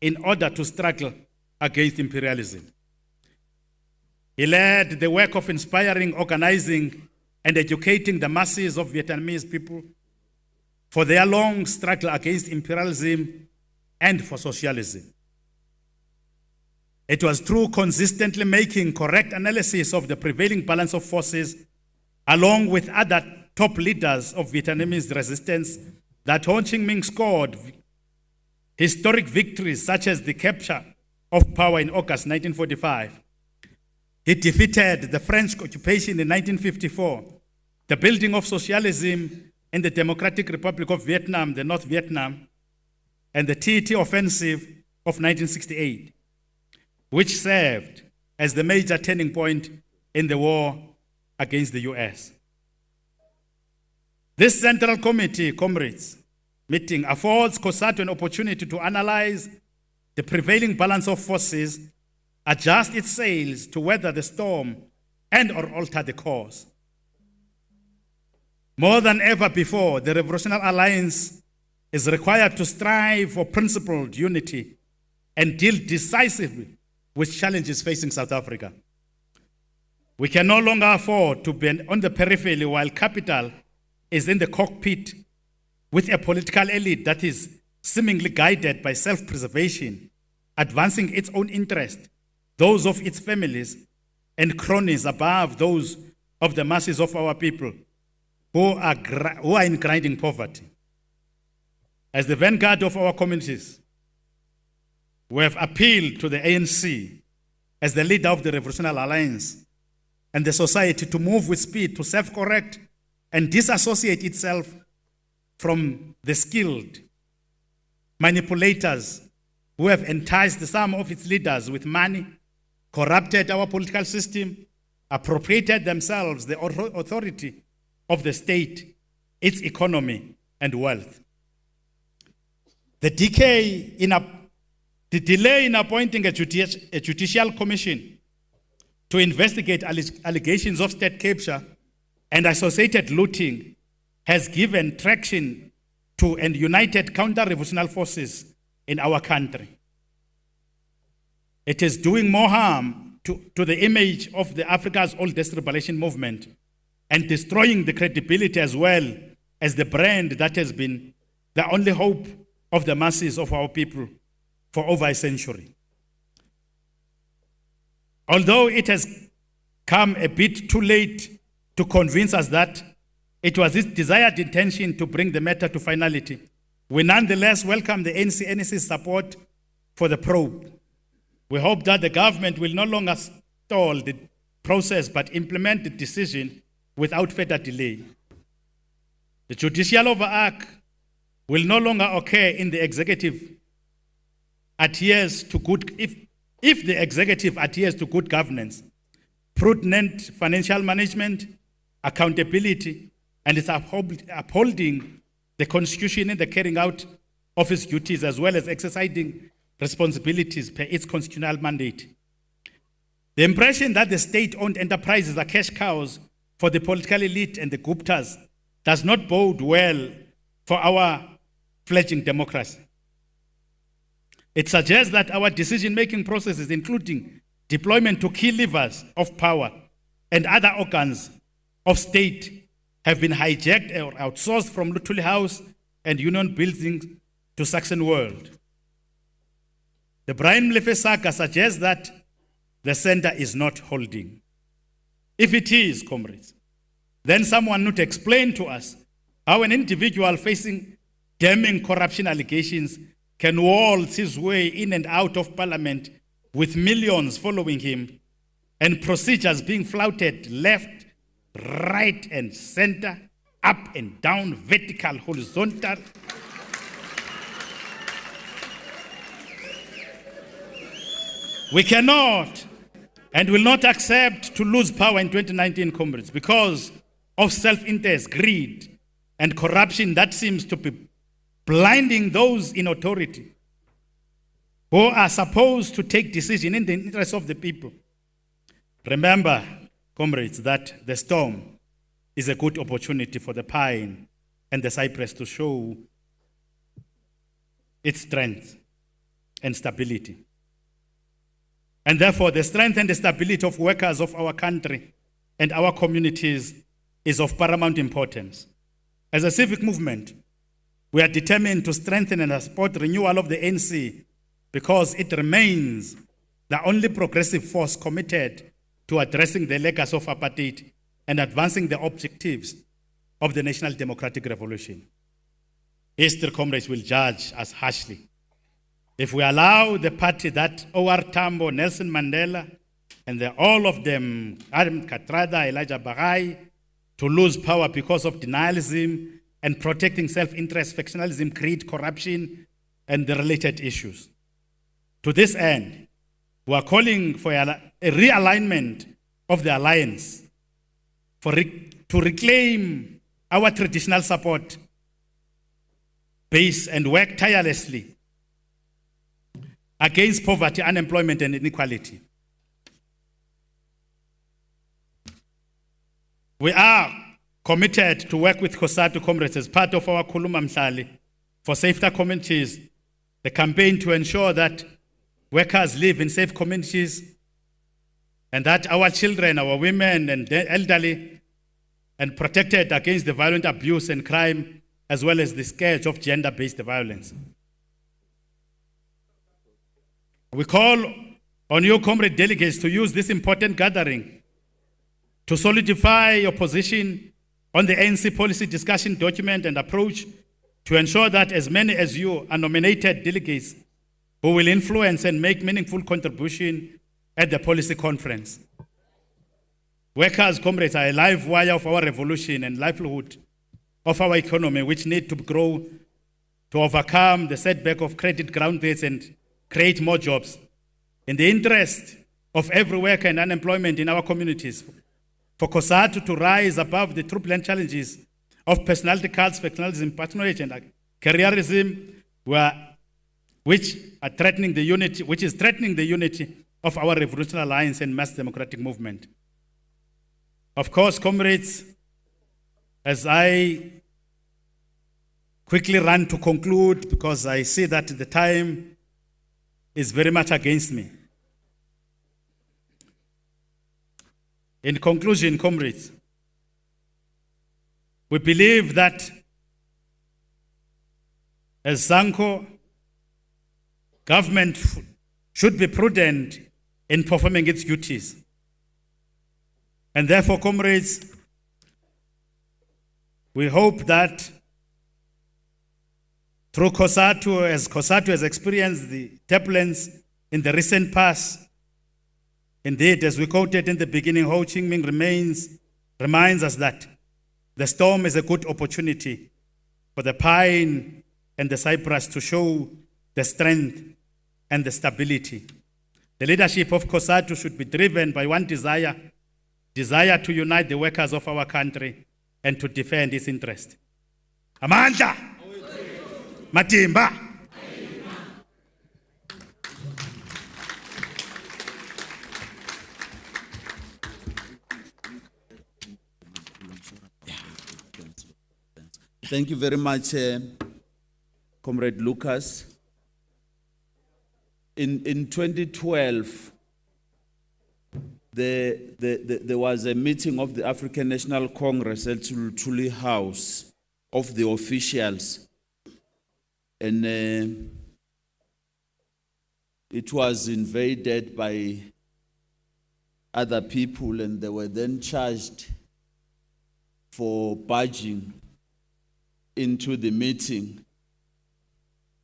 in order to struggle against imperialism. He led the work of inspiring, organizing, and educating the masses of Vietnamese people for their long struggle against imperialism and for socialism. It was through consistently making correct analysis of the prevailing balance of forces, along with other top leaders of Vietnamese resistance, that Ho Chi Minh scored historic victories such as the capture of power in August 1945. He defeated the French occupation in 1954, the building of socialism in the Democratic Republic of Vietnam, the North Vietnam, and the TT offensive of 1968, which served as the major turning point in the war against the US. This Central Committee, comrades, meeting affords Cosatu an opportunity to analyze the prevailing balance of forces, adjust its sails to weather the storm, and or alter the course. More than ever before, the Revolutionary Alliance is required to strive for principled unity and deal decisively with challenges facing South Africa. We can no longer afford to be on the periphery while capital is in the cockpit with a political elite that is seemingly guided by self-preservation, advancing its own interest, those of its families and cronies above those of the masses of our people who are in grinding poverty. As the vanguard of our communities, we have appealed to the ANC as the leader of the Revolutionary Alliance and the society to move with speed to self-correct and disassociate itself from the skilled manipulators who have enticed some of its leaders with money, corrupted our political system, appropriated themselves the authority of the state, its economy, and wealth. The delay in appointing a judicial commission to investigate allegations of state capture and associated looting has given traction to and united counter-revolutionary forces in our country. It is doing more harm to the image of the Africa's oldest liberation movement and destroying the credibility as well as the brand that has been the only hope of the masses of our people for over a century. Although it has come a bit too late to convince us that it was its desired intention to bring the matter to finality, we nonetheless welcome the NC's support for the probe. We hope that the government will no longer stall the process but implement the decision without further delay. The judicial overarch will no longer occur in the executive adheres to good, if the executive adheres to good governance, prudent financial management, accountability, and is upholding the Constitution in the carrying out of its duties as well as exercising responsibilities per its constitutional mandate. The impression that the state-owned enterprises are cash cows for the political elite and the Guptas does not bode well for our fledgling democracy. It suggests that our decision-making processes, including deployment to key levers of power and other organs of state, have been hijacked or outsourced from Luthuli House and Union Buildings to Saxon World. The Brian Mlefe saga suggests that the center is not holding. If it is, comrades, then someone need to explain to us how an individual facing damning corruption allegations can waltz his way in and out of parliament with millions following him and procedures being flouted left, right, and center, up and down, vertical, horizontal. We cannot and will not accept to lose power in 2019, comrades, because of self-interest, greed, and corruption that seems to be blinding those in authority who are supposed to take decisions in the interest of the people. Remember, comrades, that the storm is a good opportunity for the pine and the cypress to show its strength. and stability. And therefore, the strength and the stability of workers of our country and our communities is of paramount importance. As a civic movement, we are determined to strengthen and support renewal of the ANC because it remains the only progressive force committed to addressing the legacy of apartheid and advancing the objectives of the National Democratic Revolution. History, comrades, will judge us harshly if we allow the party that O.R. Tambo, Nelson Mandela, and all of them, Adam Katrada, Elijah Bagai, to lose power because of denialism and protecting self-interest, factionalism, greed, corruption, and the related issues. To this end, we are calling for a realignment of the alliance to reclaim our traditional support base and work tirelessly against poverty, unemployment, and inequality. We are committed to work with Cosatu comrades as part of our Khuluma Mhlali for safer communities, the campaign to ensure that workers live in safe communities and that our children, our women, and the elderly and protected against the violent abuse and crime, as well as the scourge of gender-based violence. We call on you, comrade delegates, to use this important gathering to solidify your position on the ANC policy discussion document and approach to ensure that as many as you are nominated delegates who will influence and make meaningful contribution at the policy conference. Workers, comrades, are a live wire of our revolution and livelihood of our economy, which need to grow to overcome the setback of credit ground rates and create more jobs. In the interest of every worker and unemployment in our communities, for Cosatu to rise above the turbulent challenges of personality cults, factionalism, patronage, and careerism, which is threatening the unity of our revolutionary alliance and mass democratic movement. Of course, comrades, as I quickly run to conclude, because I see that the time is very much against me. In conclusion, comrades, we believe that as SANCO, government should be prudent in performing its duties. And therefore, comrades, we hope that through Cosatu, as Cosatu has experienced the turbulence in the recent past, indeed, as we quoted in the beginning, Ho Chi Minh reminds us that the storm is a good opportunity for the pine and the cypress to show the strength and the stability. The leadership of Cosatu should be driven by one desire to unite the workers of our country and to defend its interest. Amandla! Matimba! Thank you very much, Comrade Lucas. In 2012, there was a meeting of the African National Congress at Tuli House of the officials, and it was invaded by other people, and they were then charged for barging into the meeting,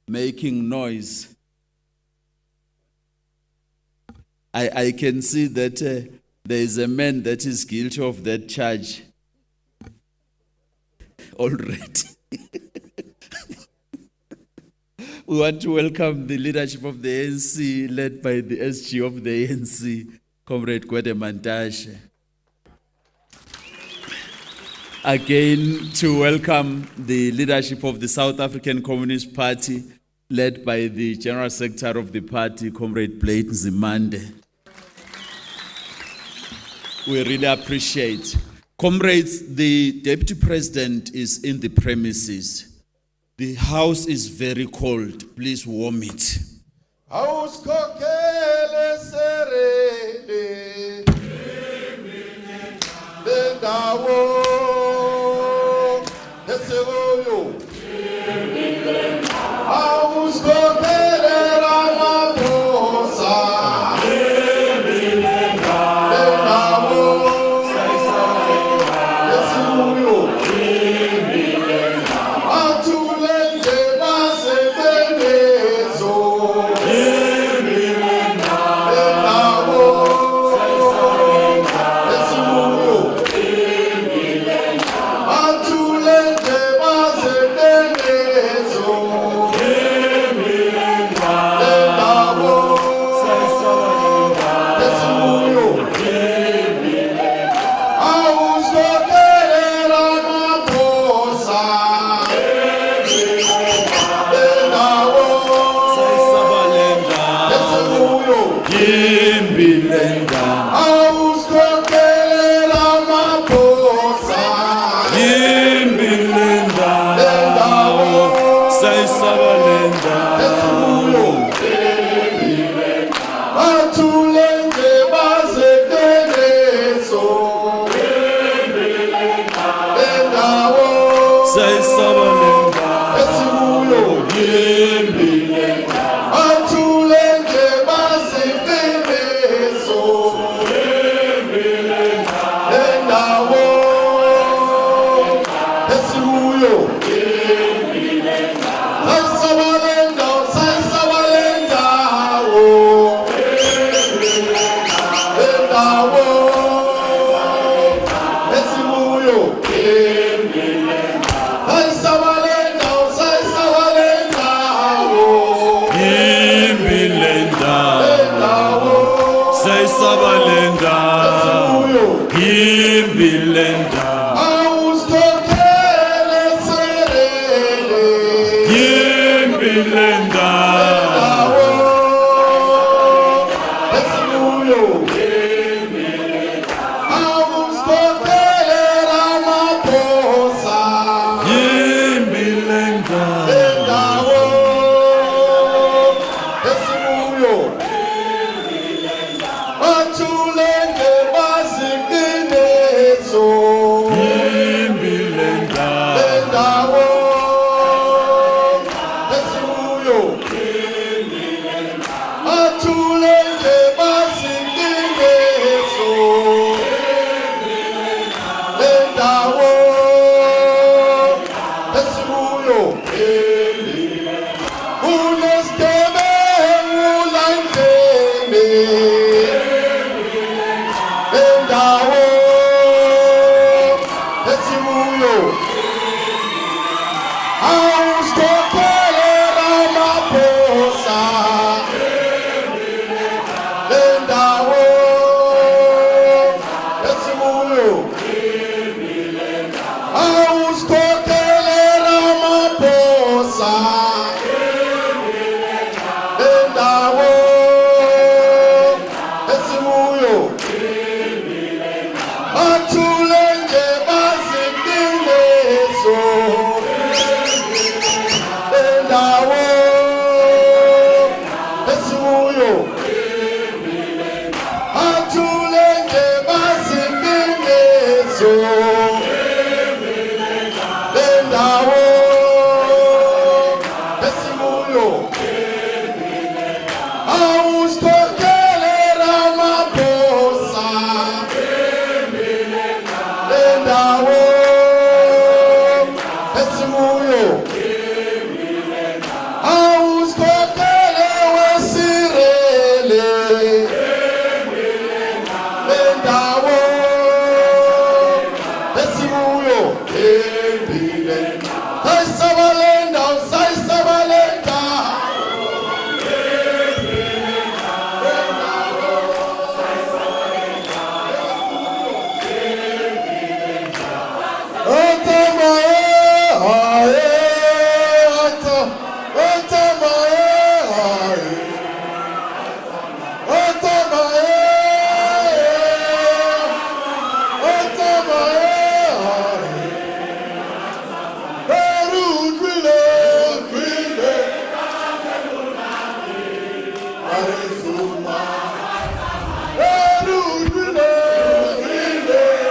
making noise. I can see that there is a man that is guilty of that charge already. We want to welcome the leadership of the ANC, led by the SG of the ANC, Comrade Gwede Mantashe. Again, to welcome the leadership of the South African Communist Party, led by the General Secretary of the party, Comrade Blade Nzimande. We really appreciate. Comrades, the Deputy President is in the premises. The house is very cold. Please warm it. Auskokele serele Bendawo Desegoyo Auskokele Ramaphosa Bendawo Desegoyo Atulende Basebenezo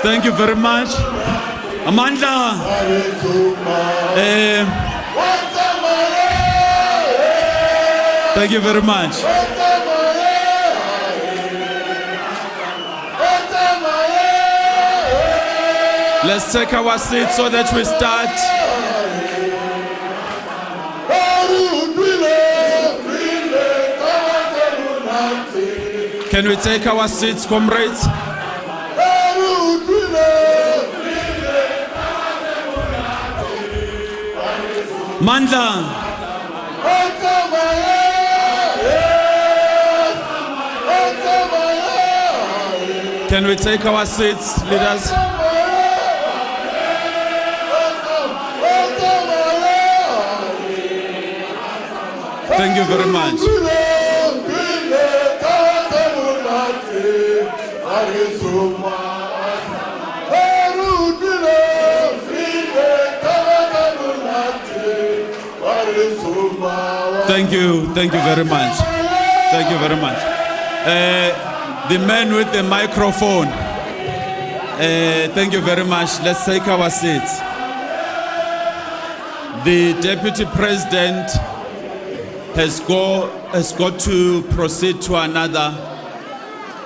Thank you very much. Amandla. Thank you very much. Let's take our seats so that we start. Can we take our seats, comrades? Mandla. Can we take our seats, leaders? Thank you very much. Thank you very much. Thank you very much. The man with the microphone. Thank you very much. Let's take our seats. The Deputy President has got to proceed to another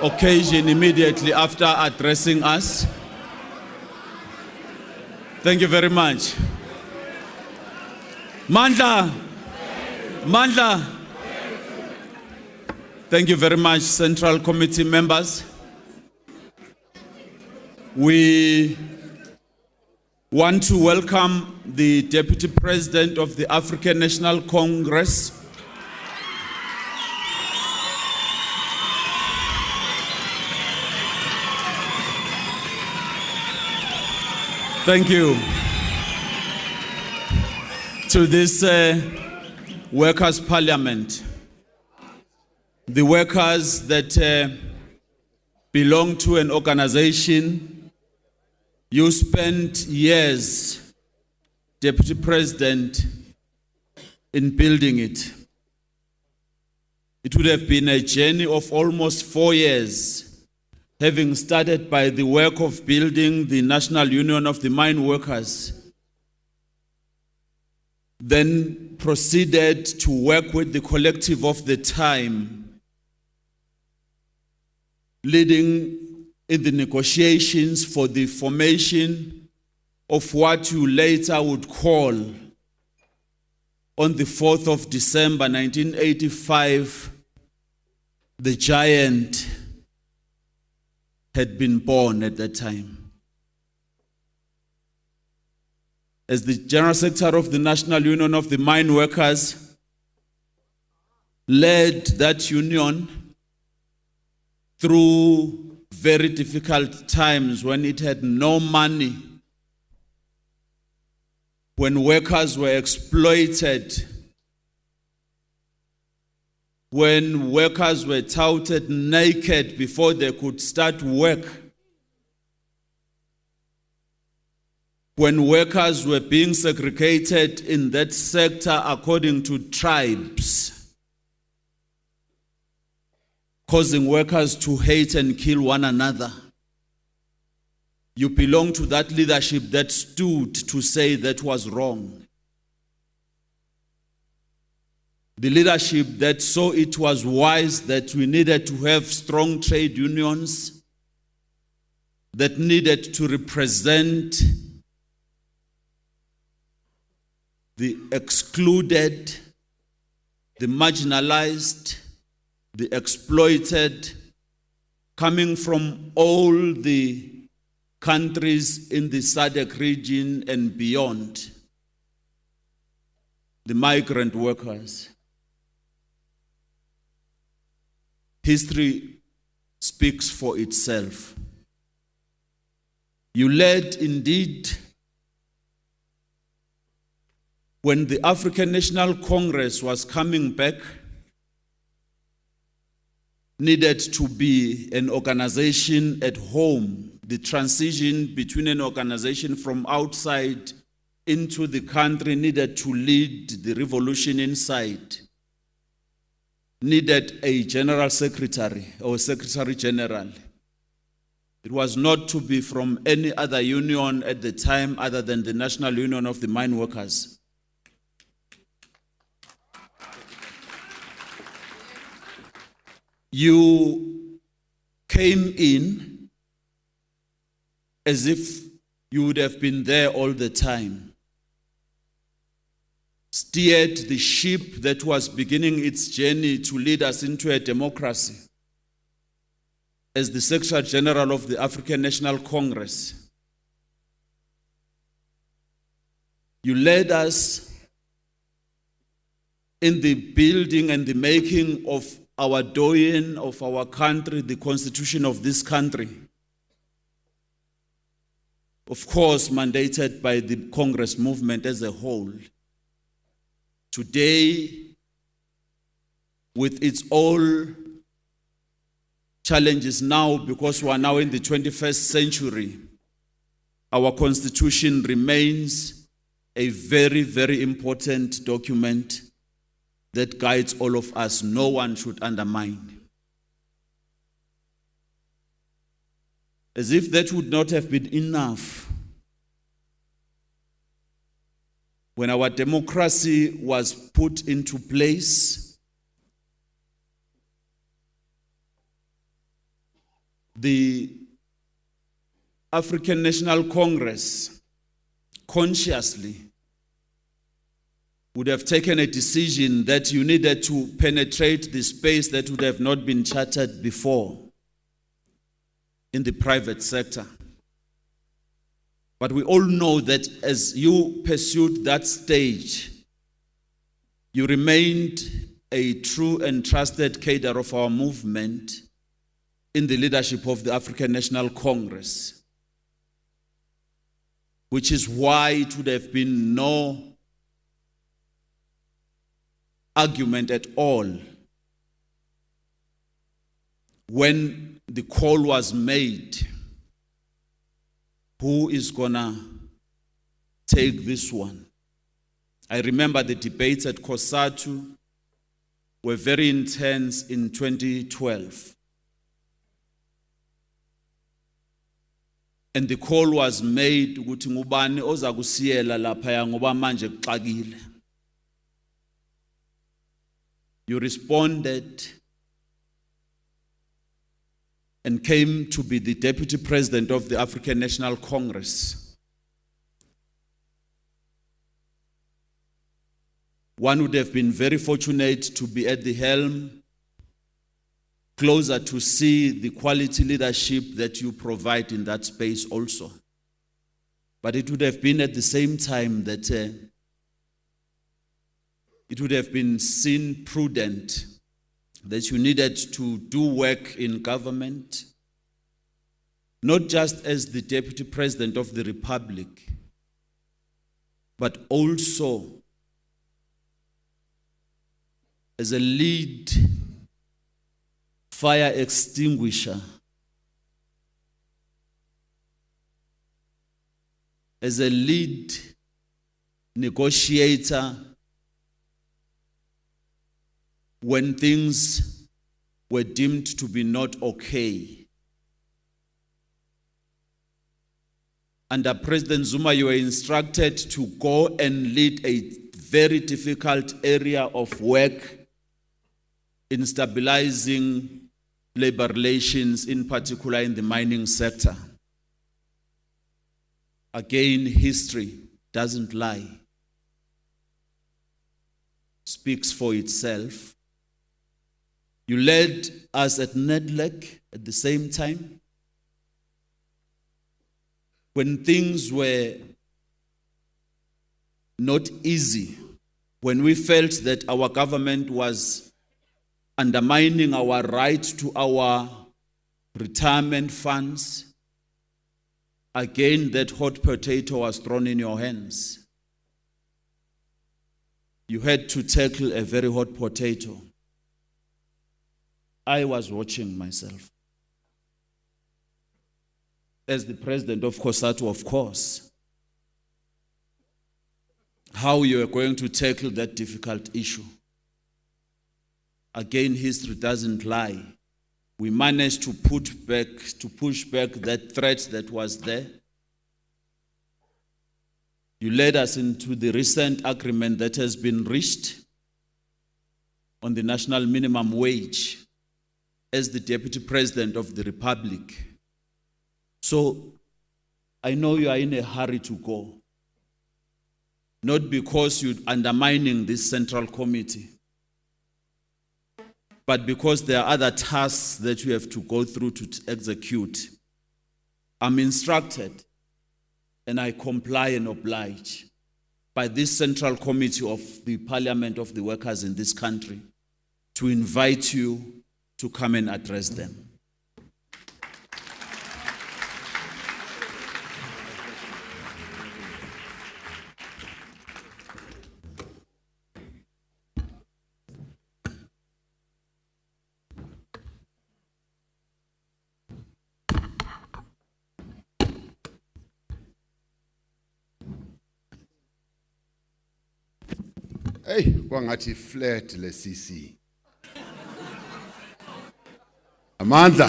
occasion immediately after addressing us. Thank you very much. Mandla. Thank you very much, Central Committee members. We want to welcome the Deputy President of the African National Congress, thank you, to this Workers' Parliament. The workers that belong to an organization, you spent years, Deputy President, in building it. It would have been a journey of almost 4 years, having started by the work of building the National Union of the Mine Workers, then proceeded to work with the collective of the time, leading in the negotiations for the formation of what you later would call, on the 4th of December 1985, the giant had been born at that time. As the General Secretary of the National Union of the Mine Workers, led that union through very difficult times when it had no money, when workers were exploited, when workers were touted naked before they could start work, when workers were being segregated in that sector according to tribes, causing workers to hate and kill one another. You belong to that leadership that stood to say that was wrong. The leadership that saw it was wise that we needed to have strong trade unions that needed to represent the excluded, the marginalized, the exploited, coming from all the countries in the SADC region and beyond, the migrant workers. History speaks for itself. You led indeed when the African National Congress was coming back, needed to be an organization at home. The transition between an organization from outside into the country needed to lead the revolution inside. needed a general secretary or secretary general. It was not to be from any other union at the time other than the National Union of the Mine Workers. You came in as if you would have been there all the time, steered the ship that was beginning its journey to lead us into a democracy. As the Secretary General of the African National Congress, you led us in the building and the making of our doyen, of our country, the constitution of this country. Of course, mandated by the Congress movement as a whole. Today, with its all challenges now, because we are now in the 21st century, our constitution remains a very, very important document that guides all of us. No one should undermine. As if that would not have been enough, when our democracy was put into place, the African National Congress consciously would have taken a decision that you needed to penetrate the space that would have not been charted before in the private sector. But we all know that as you pursued that stage, you remained a true and trusted cadre of our movement in the leadership of the African National Congress, which is why it would have been no argument at all when the call was made, who is gonna take this one? I remember the debates at Cosatu were very intense in 2012. And the call was made ukuthi ngubani oza kusiyela lapha ngoba manje kuxakile. You responded and came to be the Deputy President of the African National Congress. One would have been very fortunate to be at the helm, closer to see the quality leadership that you provide in that space also. But it would have been at the same time that it would have been seen prudent that you needed to do work in government, not just as the Deputy President of the Republic, but also as a lead fire extinguisher, as a lead negotiator when things were deemed to be not okay. Under President Zuma, you were instructed to go and lead a very difficult area of work in stabilizing labor relations, in particular in the mining sector. Again, history doesn't lie. Speaks for itself. You led us at NEDLEC at the same time, when things were not easy, when we felt that our government was undermining our right to our retirement funds. Again, that hot potato was thrown in your hands. You had to tackle a very hot potato. I was watching myself. As the president of Cosatu, of course, how you are going to tackle that difficult issue. again, history doesn't lie. We managed to push back that threat that was there. You led us into the recent agreement that has been reached on the national minimum wage as the Deputy President of the Republic. So I know you are in a hurry to go, not because you're undermining this central committee, but because there are other tasks that you have to go through to execute. I'm instructed, and I comply and oblige by this central committee of the Parliament of the Workers in this country to invite you to come and address them. Hey, kwangathi flat le CC. Amandla.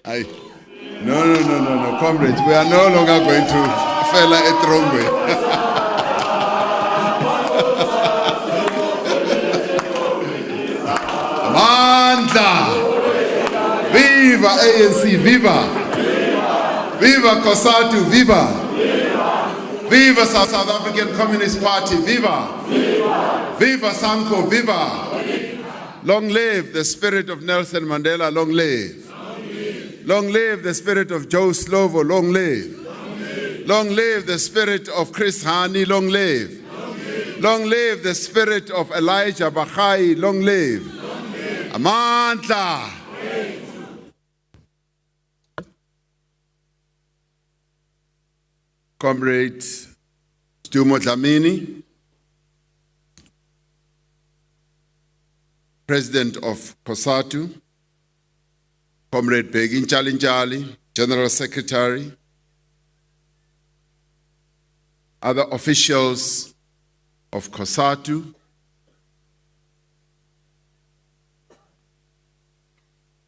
Ay. No, comrades, we are no longer going to fella it wrong way. Amandla. Viva ANC, viva. Viva Cosatu, viva! Viva South African Communist Party, viva! Viva Sanko, viva! Long live the spirit of Nelson Mandela, long live! Long live the spirit of Joe Slovo, long live! Long live the spirit of Chris Hani, long live! Long live the spirit of Elijah Bakhai, long live! Amandla! Comrade Stumo Dlamini, President of Cosatu, Comrade Begin Chalinjali, General Secretary, other officials of Cosatu,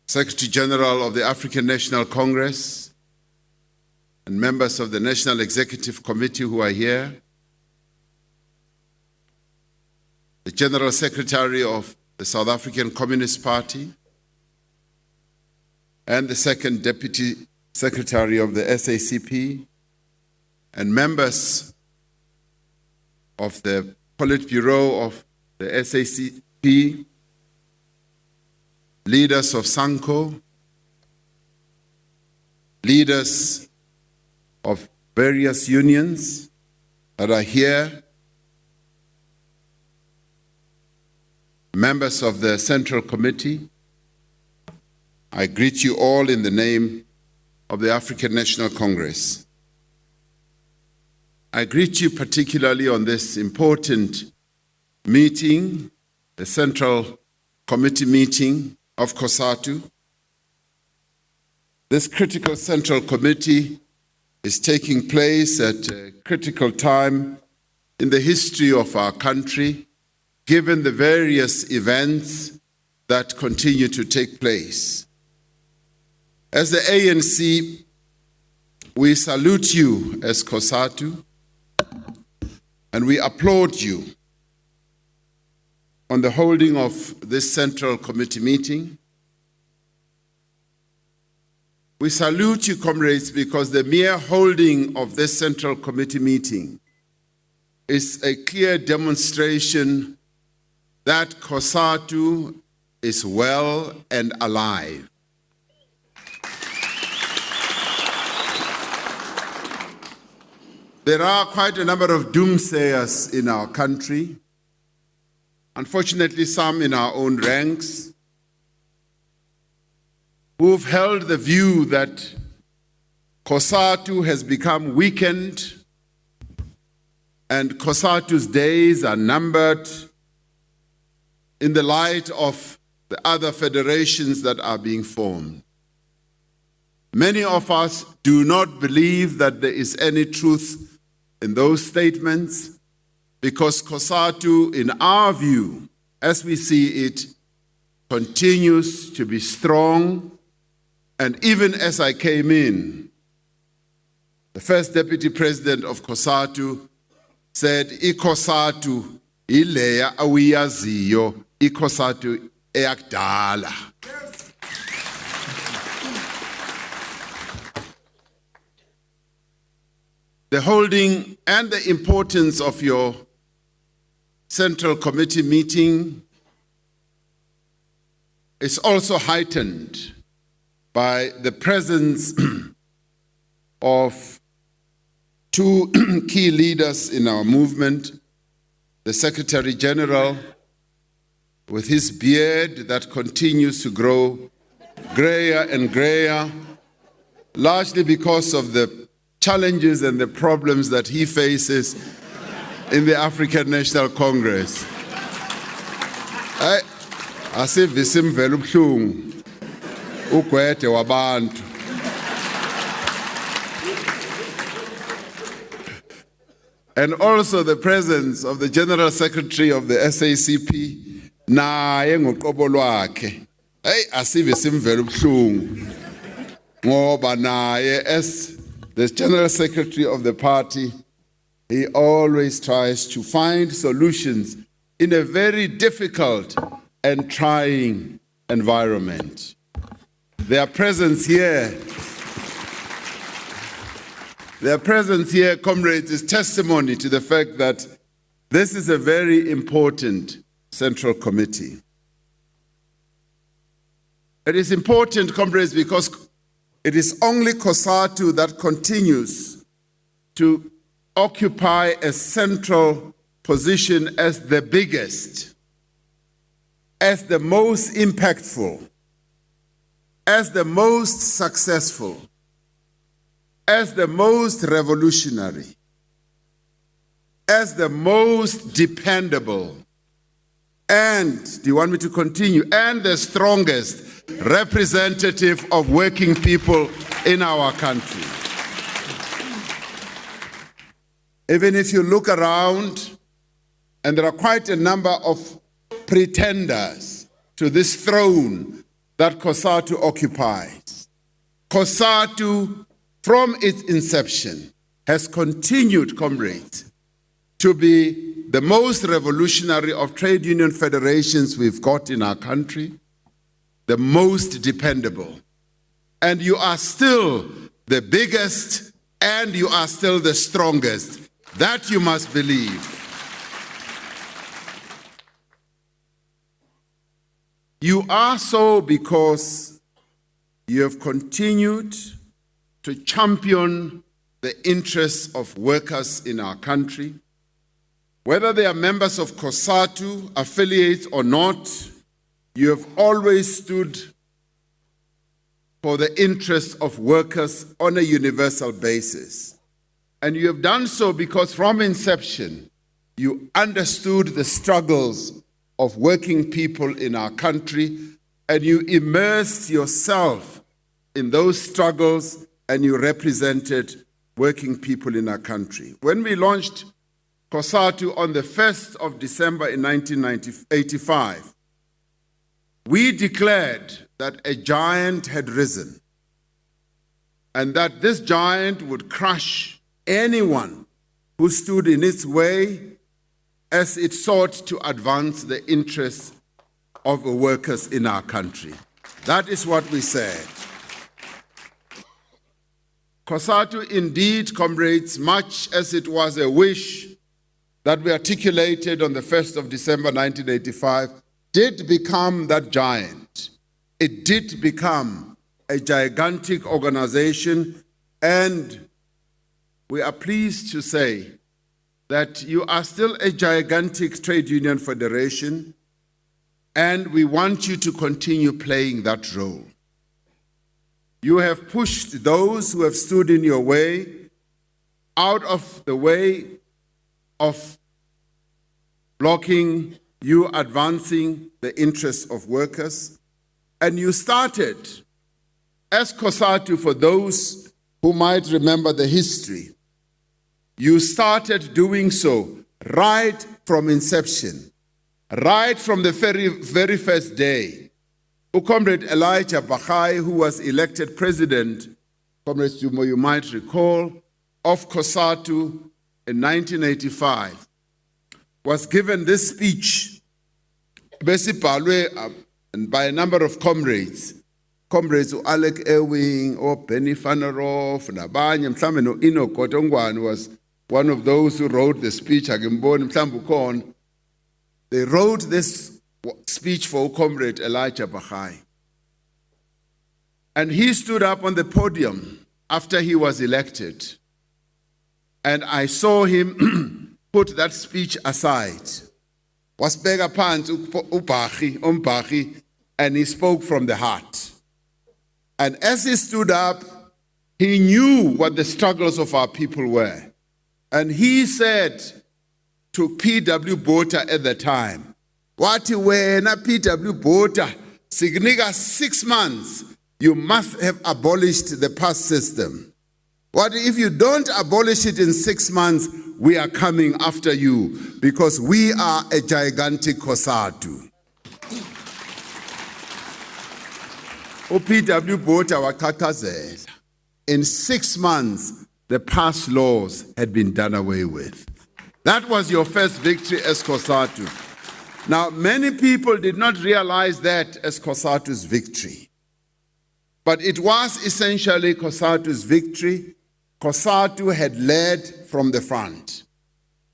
Secretary General of the African National Congress, and members of the National Executive Committee who are here, the General Secretary of the South African Communist Party, and the Second Deputy Secretary of the SACP, and members of the Politburo of the SACP, leaders of Sanko, leaders of various unions that are here, members of the Central Committee, I greet you all in the name of the African National Congress. I greet you particularly on this important meeting, the Central Committee meeting of Cosatu. This critical Central Committee is taking place at a critical time in the history of our country, given the various events that continue to take place. As the ANC, we salute you as Cosatu, and we applaud you on the holding of this Central Committee meeting. We salute you, comrades, because the mere holding of this Central Committee meeting is a clear demonstration that Cosatu is well and alive. There are quite a number of doomsayers in our country, unfortunately some in our own ranks, who've held the view that Cosatu has become weakened and Cosatu's days are numbered in the light of the other federations that are being formed. Many of us do not believe that there is any truth in those statements, because Cosatu, in our view, as we see it, continues to be strong. And even as I came in, the first deputy president of Cosatu said, "ICosatu ileya awiyaziyo, ICosatu eyakdala." The holding and the importance of your Central Committee meeting is also heightened by the presence of two key leaders in our movement, the Secretary General, with his beard that continues to grow grayer and grayer, largely because of the challenges and the problems that he faces in the African National Congress. Asivisa imvelo ubuhlungu ugwede wabantu. And also the presence of the General Secretary of the SACP, naye ngoqobo lwakhe. Asivisa imvelo ubuhlungu ngoba naye as the General Secretary of the party, he always tries to find solutions in a very difficult and trying environment. Their presence here, comrades, is testimony to the fact that this is a very important Central Committee. It is important, comrades, because it is only Cosatu that continues to occupy a central position as the biggest, as the most impactful, as the most successful, as the most revolutionary, as the most dependable, and, do you want me to continue, and the strongest representative of working people in our country. Even if you look around, and there are quite a number of pretenders to this throne that Cosatu occupies. Cosatu, from its inception, has continued, comrades, to be the most revolutionary of trade union federations we've got in our country, the most dependable. And you are still the biggest, and you are still the strongest. That you must believe. You are so because you have continued to champion the interests of workers in our country. Whether they are members of Cosatu, affiliates or not, you have always stood for the interests of workers on a universal basis. And you have done so because from inception, you understood the struggles of working people in our country, and you immersed yourself in those struggles, and you represented working people in our country. When we launched Cosatu on the 1st of December in 1985, we declared that a giant had risen, and that this giant would crush anyone who stood in its way as it sought to advance the interests of the workers in our country. That is what we said. Cosatu indeed, comrades, much as it was a wish that we articulated on the 1st of December 1985, did become that giant. It did become a gigantic organization, and we are pleased to say that you are still a gigantic trade union federation, and we want you to continue playing that role. You have pushed those who have stood in your way out of the way of blocking you advancing the interests of workers, and you started as Cosatu, for those who might remember the history. you started doing so right from inception, right from the very first day. Comrade Elijah Bagai, who was elected president, Comrade Jumo, you might recall, of Cosatu in 1985, was given this speech and by a number of comrades Alec Ewing or Benny Fanerov, nabanye mhlambe no Ino Kotongwane was one of those who wrote the speech. They wrote this speech for Comrade Elijah Bagai. And he stood up on the podium after he was elected. And I saw him put that speech aside. Wasbeka phansi uMbaghi, and he spoke from the heart. And as he stood up, he knew what the struggles of our people were. And he said to P.W. Botha at the time, "Wathi wena P.W. Botha, sikunika 6 months, you must have abolished the past system. What if you don't abolish it in 6 months, we are coming after you because we are a gigantic Cosatu." P.W. Botha waqhaqhazela. In 6 months, the past laws had been done away with. That was your first victory as Cosatu. Now, many people did not realize that as Cosatu's victory. But it was essentially Cosatu's victory. Cosatu had led from the front.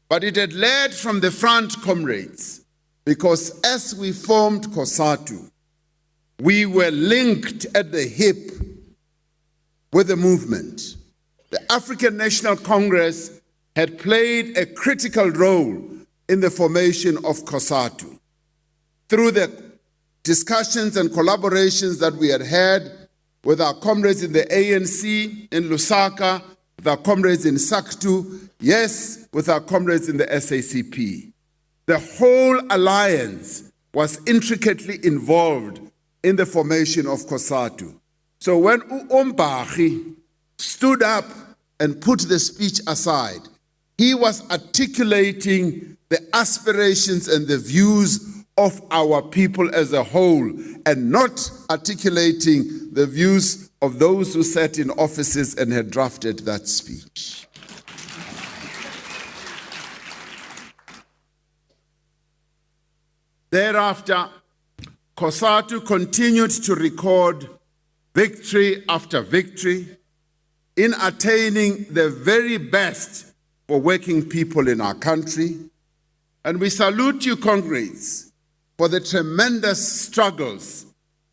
But it had led from the front, comrades, because as we formed Cosatu, we were linked at the hip with the movement. The African National Congress had played a critical role in the formation of Cosatu. Through the discussions and collaborations that we had with our comrades in the ANC in Lusaka, with our comrades in Saktu, yes, with our comrades in the SACP. The whole alliance was intricately involved in the formation of Cosatu. So when uMbaghi stood up and put the speech aside, he was articulating the aspirations and the views of our people as a whole, and not articulating the views of those who sat in offices and had drafted that speech. Thereafter, Cosatu continued to record victory after victory in attaining the very best for working people in our country. And we salute you, comrades, for the tremendous struggles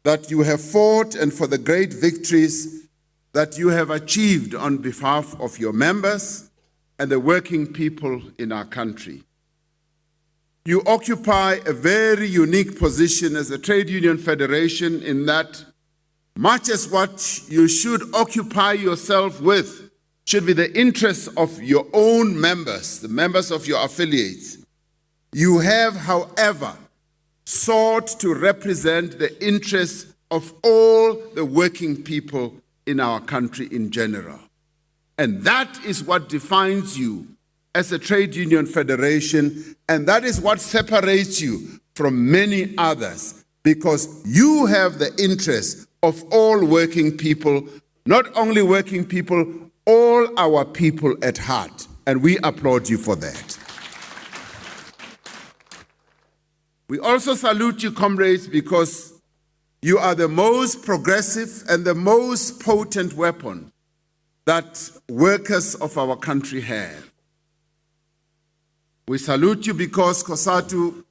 that you have fought and for the great victories that you have achieved on behalf of your members and the working people in our country. You occupy a very unique position as a trade union federation in that much as what you should occupy yourself with should be the interests of your own members, the members of your affiliates. You have, however, sought to represent the interests of all the working people in our country in general. And that is what defines you as a trade union federation, and that is what separates you from many others, because you have the interests of all working people, not only working people, all our people at heart, and we applaud you for that. We also salute you, comrades, because you are the most progressive and the most potent weapon that workers of our country have. We salute you because Cosatu,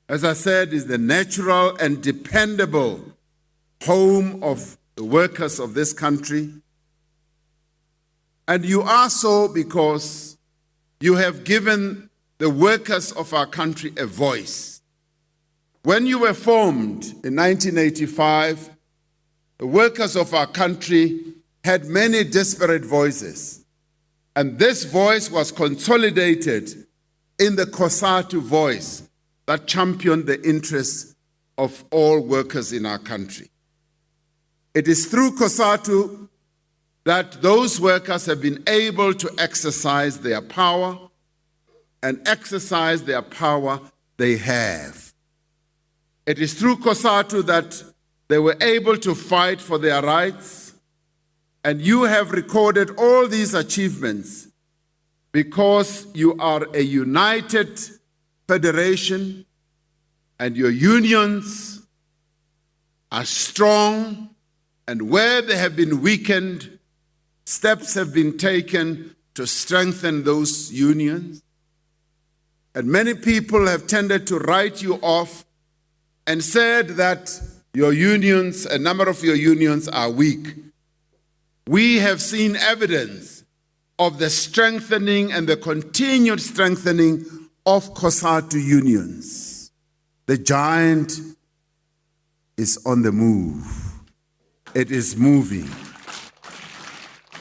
as I said, is the natural and dependable home of the workers of this country. And you are so because you have given the workers of our country a voice. When you were formed in 1985, the workers of our country had many disparate voices. And this voice was consolidated in the Cosatu voice that championed the interests of all workers in our country. It is through Cosatu that those workers have been able to exercise their power and exercise their power they have. It is through Cosatu that they were able to fight for their rights, and you have recorded all these achievements because you are a united federation and your unions are strong, and where they have been weakened, steps have been taken to strengthen those unions. And many people have tended to write you off and said that your unions, a number of your unions are weak. We have seen evidence of the strengthening and the continued strengthening of Cosatu unions. The giant is on the move. It is moving.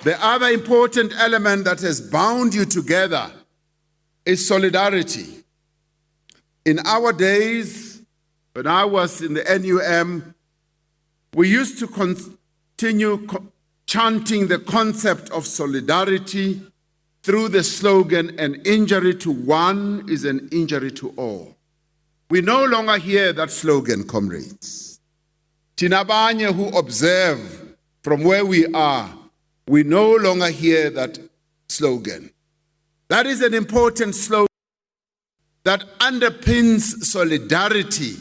The other important element that has bound you together is solidarity. In our days, when I was in the NUM, we used to continue chanting the concept of solidarity through the slogan, "An injury to one is an injury to all." We no longer hear that slogan, comrades. Tinabanye who observe from where we are, we no longer hear that slogan. That is an important slogan that underpins solidarity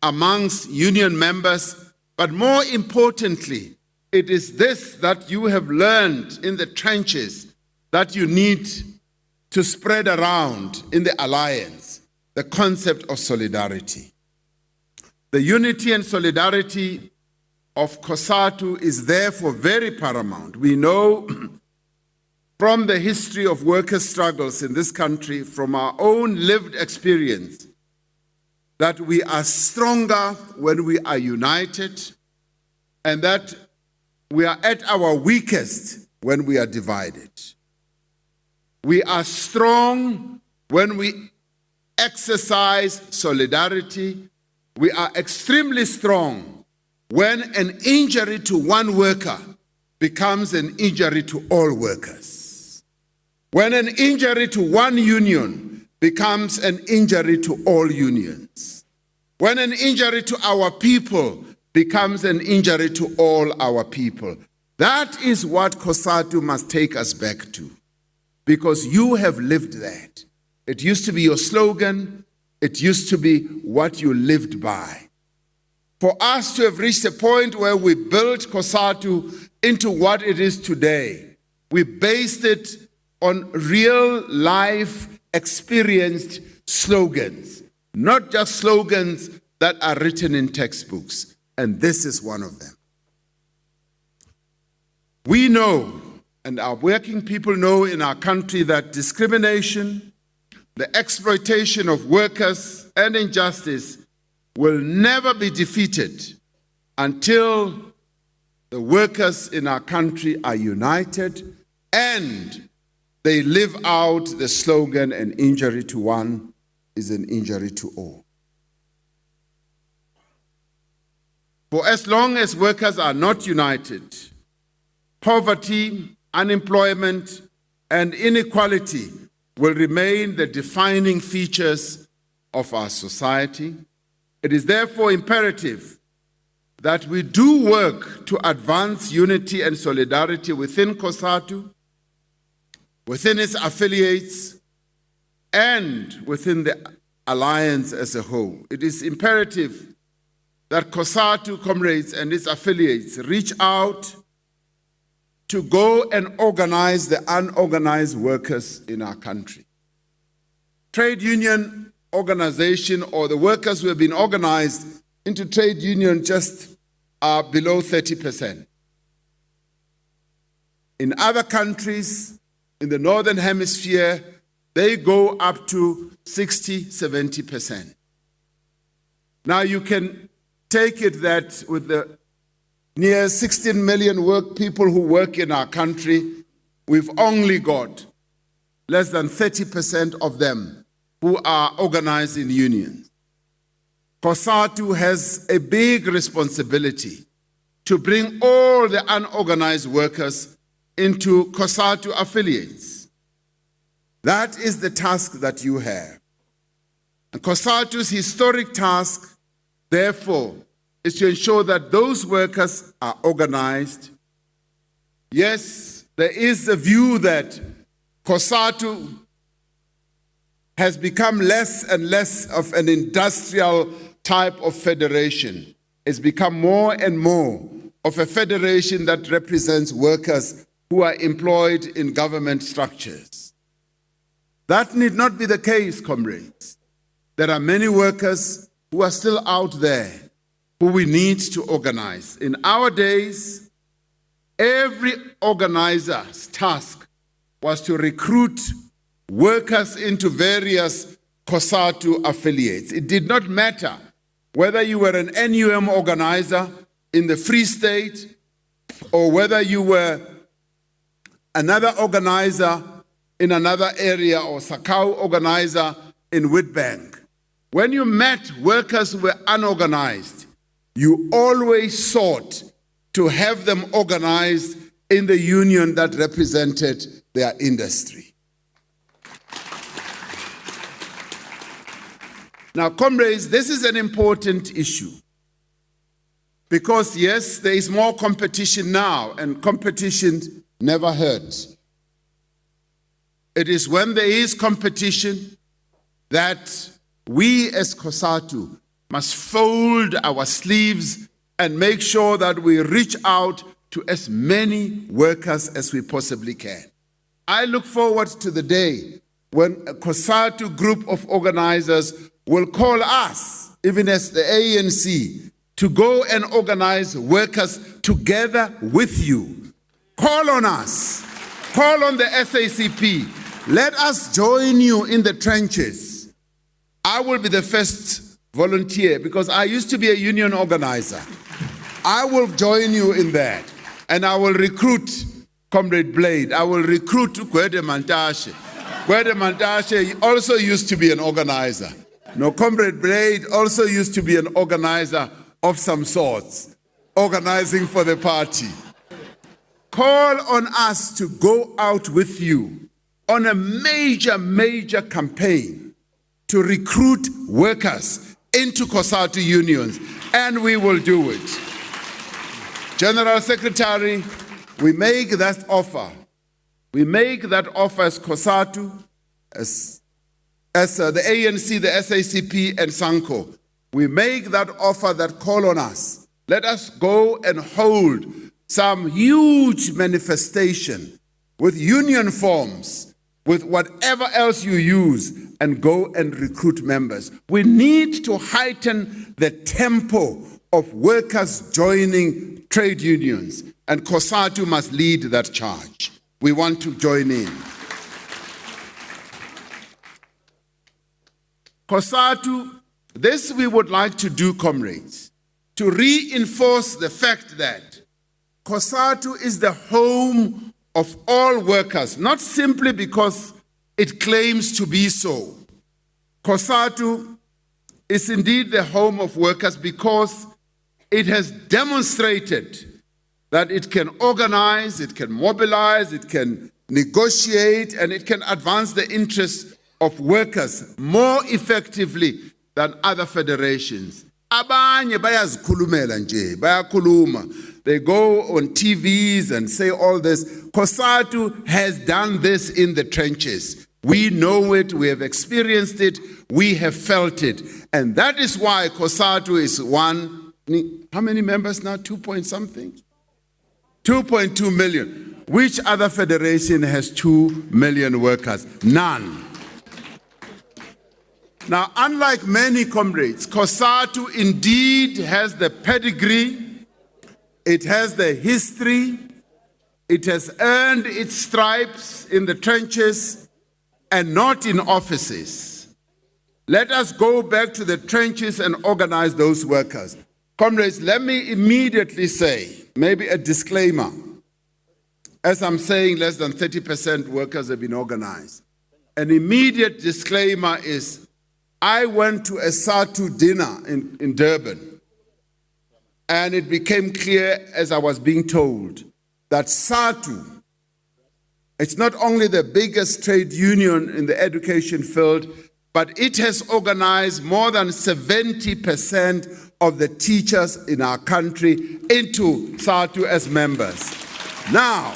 amongst union members, but more importantly, it is this that you have learned in the trenches that you need to spread around in the alliance, the concept of solidarity. The unity and solidarity of Cosatu is therefore very paramount. We know from the history of workers' struggles in this country, from our own lived experience, that we are stronger when we are united, and that we are at our weakest when we are divided. We are strong when we exercise solidarity. We are extremely strong when an injury to one worker becomes an injury to all workers. When an injury to one union becomes an injury to all unions. When an injury to our people becomes an injury to all our people. That is what Cosatu must take us back to, because you have lived that. It used to be your slogan. It used to be what you lived by. For us to have reached a point where we built Cosatu into what it is today, we based it on real life experienced slogans, not just slogans that are written in textbooks. And this is one of them. We know, and our working people know in our country, that discrimination, the exploitation of workers, and injustice will never be defeated until the workers in our country are united and they live out the slogan, "An injury to one is an injury to all." For as long as workers are not united, poverty, unemployment, and inequality will remain the defining features of our society. It is therefore imperative that we do work to advance unity and solidarity within Cosatu, within its affiliates, and within the alliance as a whole. It is imperative that Cosatu, comrades, and its affiliates reach out to go and organize the unorganized workers in our country. Trade union organization, or the workers who have been organized into trade union, just are below 30%. In other countries in the Northern Hemisphere, they go up to 60, 70%. Now you can take it that with the near 16 million people who work in our country, we've only got less than 30% of them who are organized in unions. Cosatu has a big responsibility to bring all the unorganized workers into Cosatu affiliates. That is the task that you have. And Cosatu's historic task, therefore, is to ensure that those workers are organized. Yes, there is a view that Cosatu has become less and less of an industrial type of federation. It's become more and more of a federation that represents workers who are employed in government structures. That need not be the case, comrades. There are many workers who are still out there who we need to organize. In our days, every organizer's task was to recruit workers into various Cosatu affiliates. It did not matter whether you were an NUM organizer in the Free State or whether you were another organizer in another area or Sakau organizer in Witbank. When you met workers who were unorganized, you always sought to have them organized in the union that represented their industry. Now, comrades, this is an important issue because, yes, there is more competition now, and competition never hurts. It is when there is competition that we as Cosatu must fold our sleeves and make sure that we reach out to as many workers as we possibly can. I look forward to the day when a Cosatu group of organizers will call us, even as the ANC, to go and organize workers together with you. Call on us. Call on the SACP. Let us join you in the trenches. I will be the first volunteer because I used to be a union organizer. I will join you in that. And I will recruit Comrade Blade. I will recruit Gwede Mantashe. Gwede Mantashe also used to be an organizer. No, Comrade Blade also used to be an organizer of some sorts, organizing for the party. Call on us to go out with you on a major campaign to recruit workers into Cosatu unions, and we will do it. General Secretary, we make that offer. We make that offer as Cosatu, as the ANC, the SACP, and Sanko. We make that offer that call on us. Let us go and hold some huge manifestation with union forms, with whatever else you use, and go and recruit members. We need to heighten the tempo of workers joining trade unions, and Cosatu must lead that charge. We want to join in. Cosatu, this we would like to do, comrades, to reinforce the fact that Cosatu is the home of all workers, not simply because it claims to be so. Cosatu is indeed the home of workers because it has demonstrated that it can organize, it can mobilize, it can negotiate, and it can advance the interests of workers more effectively than other federations. Abanye bayazikhulumela nje, bayakhuluma. They go on TVs and say all this. Cosatu has done this in the trenches. We know it, we have experienced it, we have felt it. And that is why Cosatu is one. How many members now? 2 point something? 2.2 million. Which other federation has 2 million workers? None. Now, unlike many comrades, Cosatu indeed has the pedigree, it has the history, it has earned its stripes in the trenches and not in offices. Let us go back to the trenches and organize those workers. Comrades, let me immediately say, maybe a disclaimer. As I'm saying, less than 30% workers have been organized. An immediate disclaimer is, I went to a SATU dinner in Durban, and it became clear as I was being told that SATU It's not only the biggest trade union in the education field, but it has organized more than 70% of the teachers in our country into Cosatu as members. Now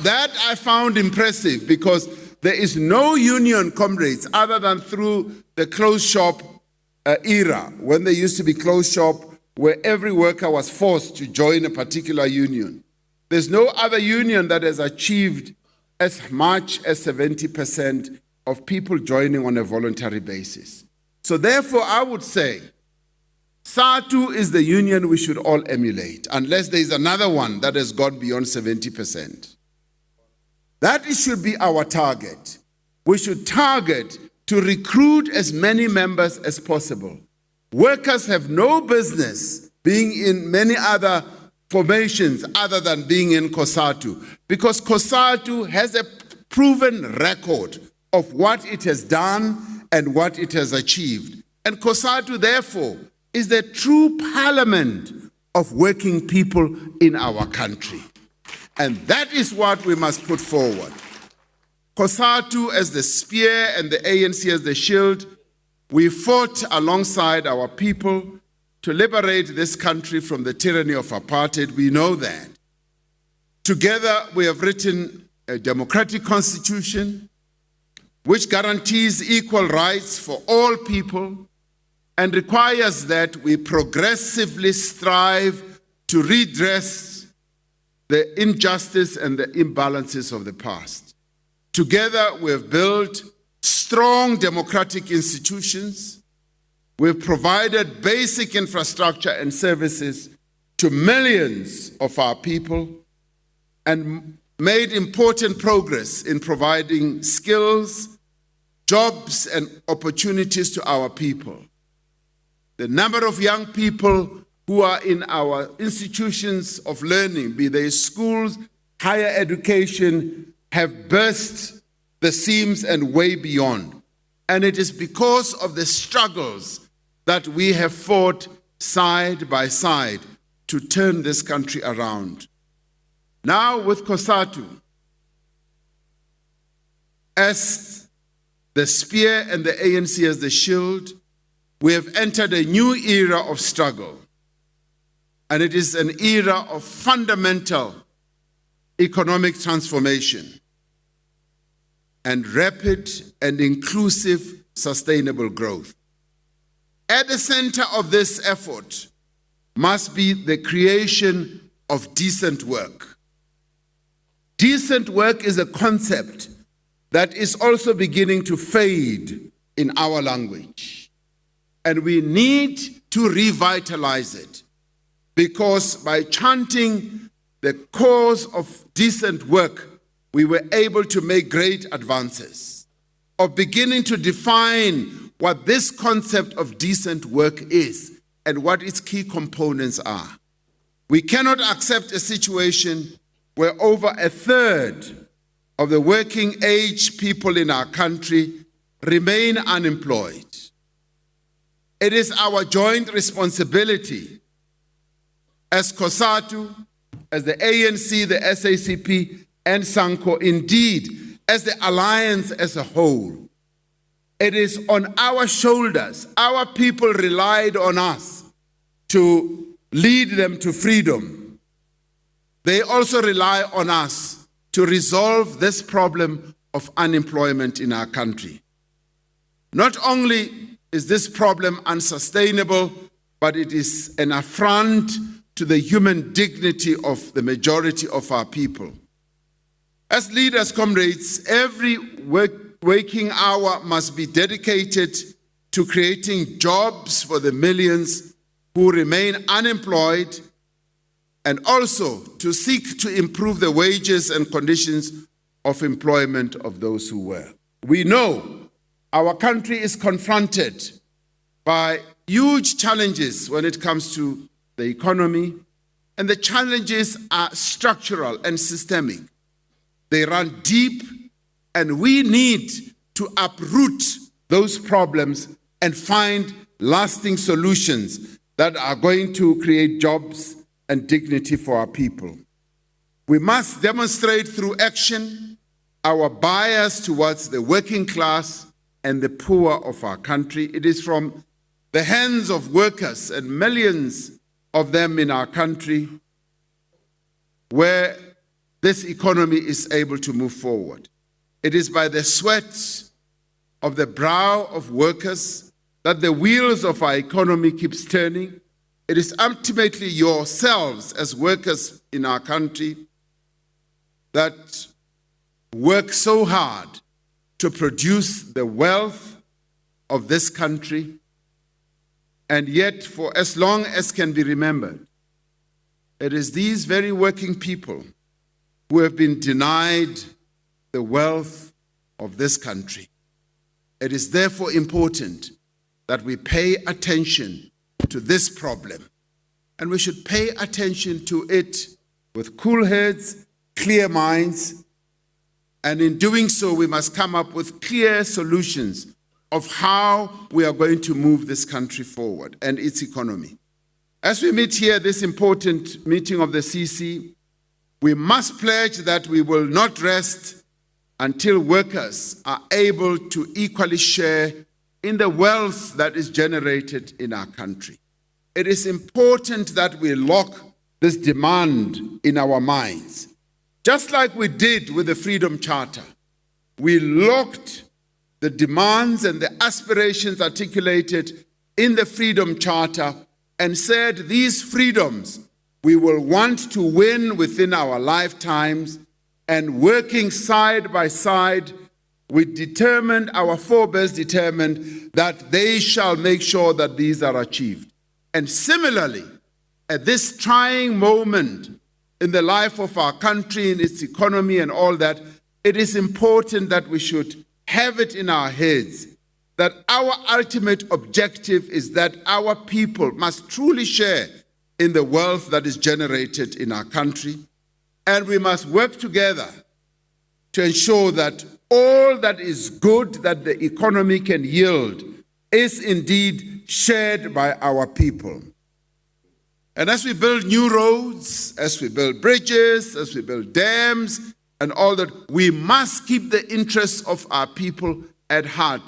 that I found impressive because there is no union, comrades, other than through the closed shop era, when there used to be closed shop where every worker was forced to join a particular union. There's no other union that has achieved as much as 70% of people joining on a voluntary basis. So therefore, I would say Cosatu is the union we should all emulate, unless there is another one that has got beyond 70%. That should be our target. We should target to recruit as many members as possible. Workers have no business being in many other formations other than being in Cosatu, because Cosatu has a proven record of what it has done and what it has achieved. And Cosatu, therefore, is the true parliament of working people in our country. And that is what we must put forward. Cosatu as the spear and the ANC as the shield. We fought alongside our people to liberate this country from the tyranny of apartheid. We know that. Together, we have written a democratic constitution which guarantees equal rights for all people and requires that we progressively strive to redress the injustice and the imbalances of the past. Together, we have built strong democratic institutions. We've provided basic infrastructure and services to millions of our people and made important progress in providing skills, jobs, and opportunities to our people. The number of young people who are in our institutions of learning, be they schools, higher education, have burst the seams and way beyond. And it is because of the struggles that we have fought side by side to turn this country around. Now with Cosatu as the spear and the ANC as the shield, we have entered a new era of struggle. And it is an era of fundamental economic transformation and rapid and inclusive sustainable growth. At the center of this effort must be the creation of decent work. Decent work is a concept that is also beginning to fade in our language. And we need to revitalize it, because by chanting the cause of decent work, we were able to make great advances, of beginning to define what this concept of decent work is and what its key components are. We cannot accept a situation where over a third of the working age people in our country remain unemployed. It is our joint responsibility as Cosatu, as the ANC, the SACP, and SANCO, indeed, as the alliance as a whole. It is on our shoulders. Our people relied on us to lead them to freedom. They also rely on us to resolve this problem of unemployment in our country. Not only is this problem unsustainable, but it is an affront to the human dignity of the majority of our people. As leaders, comrades, every waking hour must be dedicated to creating jobs for the millions who remain unemployed, and also to seek to improve the wages and conditions of employment of those who work. We know our country is confronted by huge challenges when it comes to the economy, and the challenges are structural and systemic. They run deep, and we need to uproot those problems and find lasting solutions that are going to create jobs and dignity for our people. We must demonstrate through action our bias towards the working class and the poor of our country. It is from the hands of workers, and millions of them in our country, where this economy is able to move forward. It is by the sweat of the brow of workers that the wheels of our economy keeps turning. It is ultimately yourselves as workers in our country that work so hard to produce the wealth of this country. And yet, for as long as can be remembered, it is these very working people who have been denied the wealth of this country. It is therefore important that we pay attention to this problem. And we should pay attention to it with cool heads, clear minds, and in doing so, we must come up with clear solutions of how we are going to move this country forward and its economy. As we meet here, this important meeting of the CC, we must pledge that we will not rest until workers are able to equally share in the wealth that is generated in our country. It is important that we lock this demand in our minds. Just like we did with the Freedom Charter, we locked the demands and the aspirations articulated in the Freedom Charter and said these freedoms we will want to win within our lifetimes, and working side by side, our forebears determined that they shall make sure that these are achieved. And similarly, at this trying moment in the life of our country, in its economy and all that, it is important that we should have it in our heads that our ultimate objective is that our people must truly share in the wealth that is generated in our country, and we must work together to ensure that all that is good that the economy can yield is indeed shared by our people. And as we build new roads, as we build bridges, as we build dams, and all that, we must keep the interests of our people at heart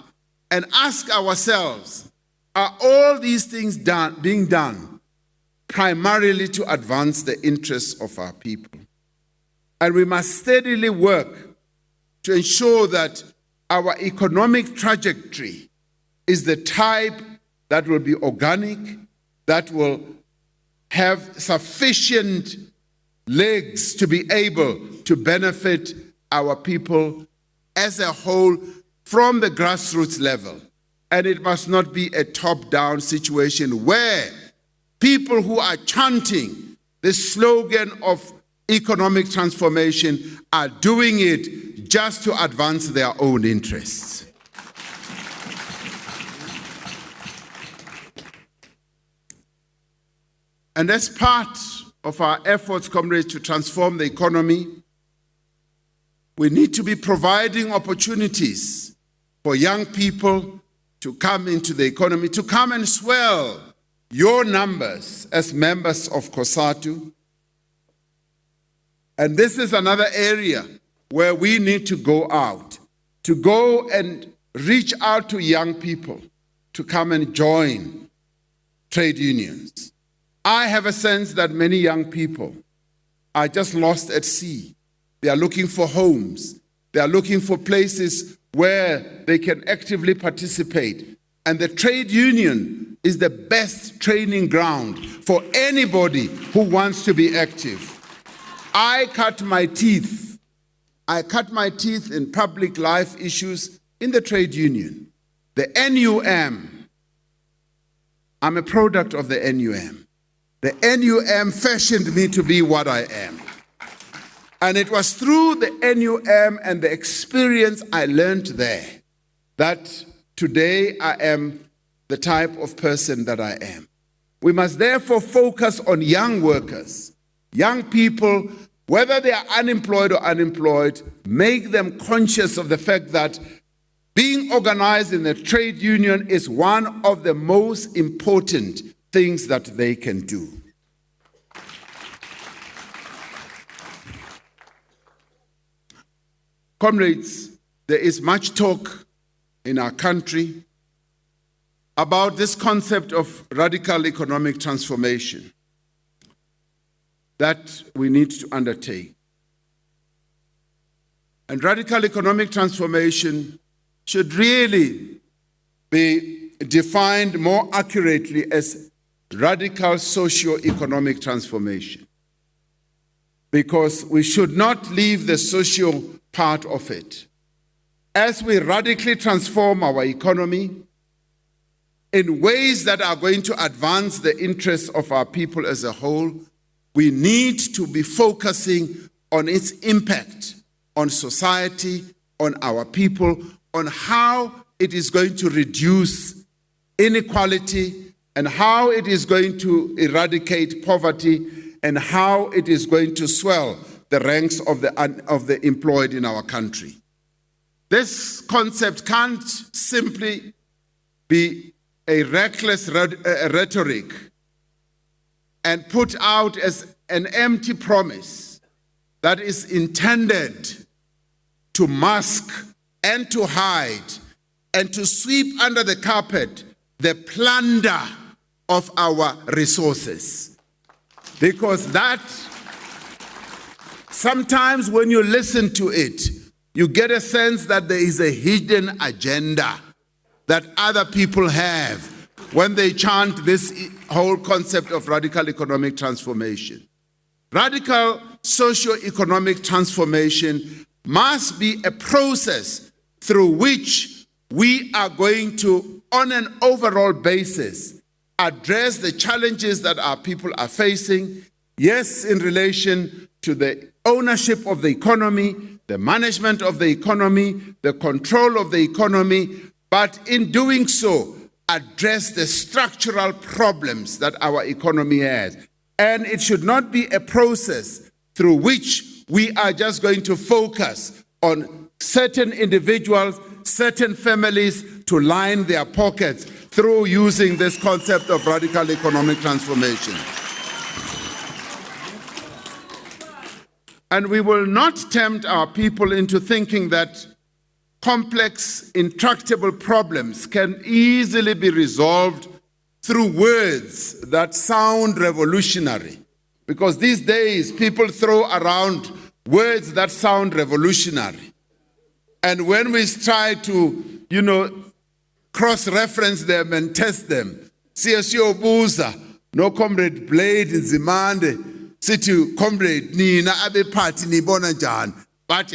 and ask ourselves, are all these things being done primarily to advance the interests of our people? And we must steadily work to ensure that our economic trajectory is the type that will be organic, that will have sufficient legs to be able to benefit our people as a whole from the grassroots level. And it must not be a top-down situation where people who are chanting the slogan of economic transformation are doing it just to advance their own interests. And as part of our efforts, comrades, to transform the economy, we need to be providing opportunities for young people to come into the economy, to come and swell your numbers as members of Cosatu. And this is another area where we need to go out, to go and reach out to young people to come and join trade unions. I have a sense that many young people are just lost at sea. They are looking for homes. They are looking for places where they can actively participate. And the trade union is the best training ground for anybody who wants to be active. I cut my teeth in public life issues in the trade union. The NUM, I'm a product of the NUM. The NUM fashioned me to be what I am. And it was through the NUM and the experience I learned there that today I am the type of person that I am. We must therefore focus on young workers, young people, whether they are unemployed or unemployed, make them conscious of the fact that being organized in a trade union is one of the most important things that they can do. Comrades, there is much talk in our country about this concept of radical economic transformation that we need to undertake. And radical economic transformation should really be defined more accurately as radical socio-economic transformation, because we should not leave the social part of it. As we radically transform our economy in ways that are going to advance the interests of our people as a whole, we need to be focusing on its impact on society, on our people, on how it is going to reduce inequality and how it is going to eradicate poverty and how it is going to swell the ranks of the employed in our country. This concept can't simply be a reckless rhetoric and put out as an empty promise that is intended to mask and to hide and to sweep under the carpet the plunder of our resources. Because that, sometimes when you listen to it, you get a sense that there is a hidden agenda that other people have when they chant this whole concept of radical economic transformation. Radical socio-economic transformation must be a process through which we are going to, on an overall basis, address the challenges that our people are facing, yes, in relation to the ownership of the economy, the management of the economy, the control of the economy, but in doing so, address the structural problems that our economy has. And it should not be a process through which we are just going to focus on certain individuals, certain families to line their pockets through using this concept of radical economic transformation. And we will not tempt our people into thinking that complex, intractable problems can easily be resolved through words that sound revolutionary. Because these days, people throw around words that sound revolutionary. And when we try to, cross-reference them and test them, CSO Buza, no comrade Blade in Zimande, City comrade Nina Abe Party Nibona Jan. But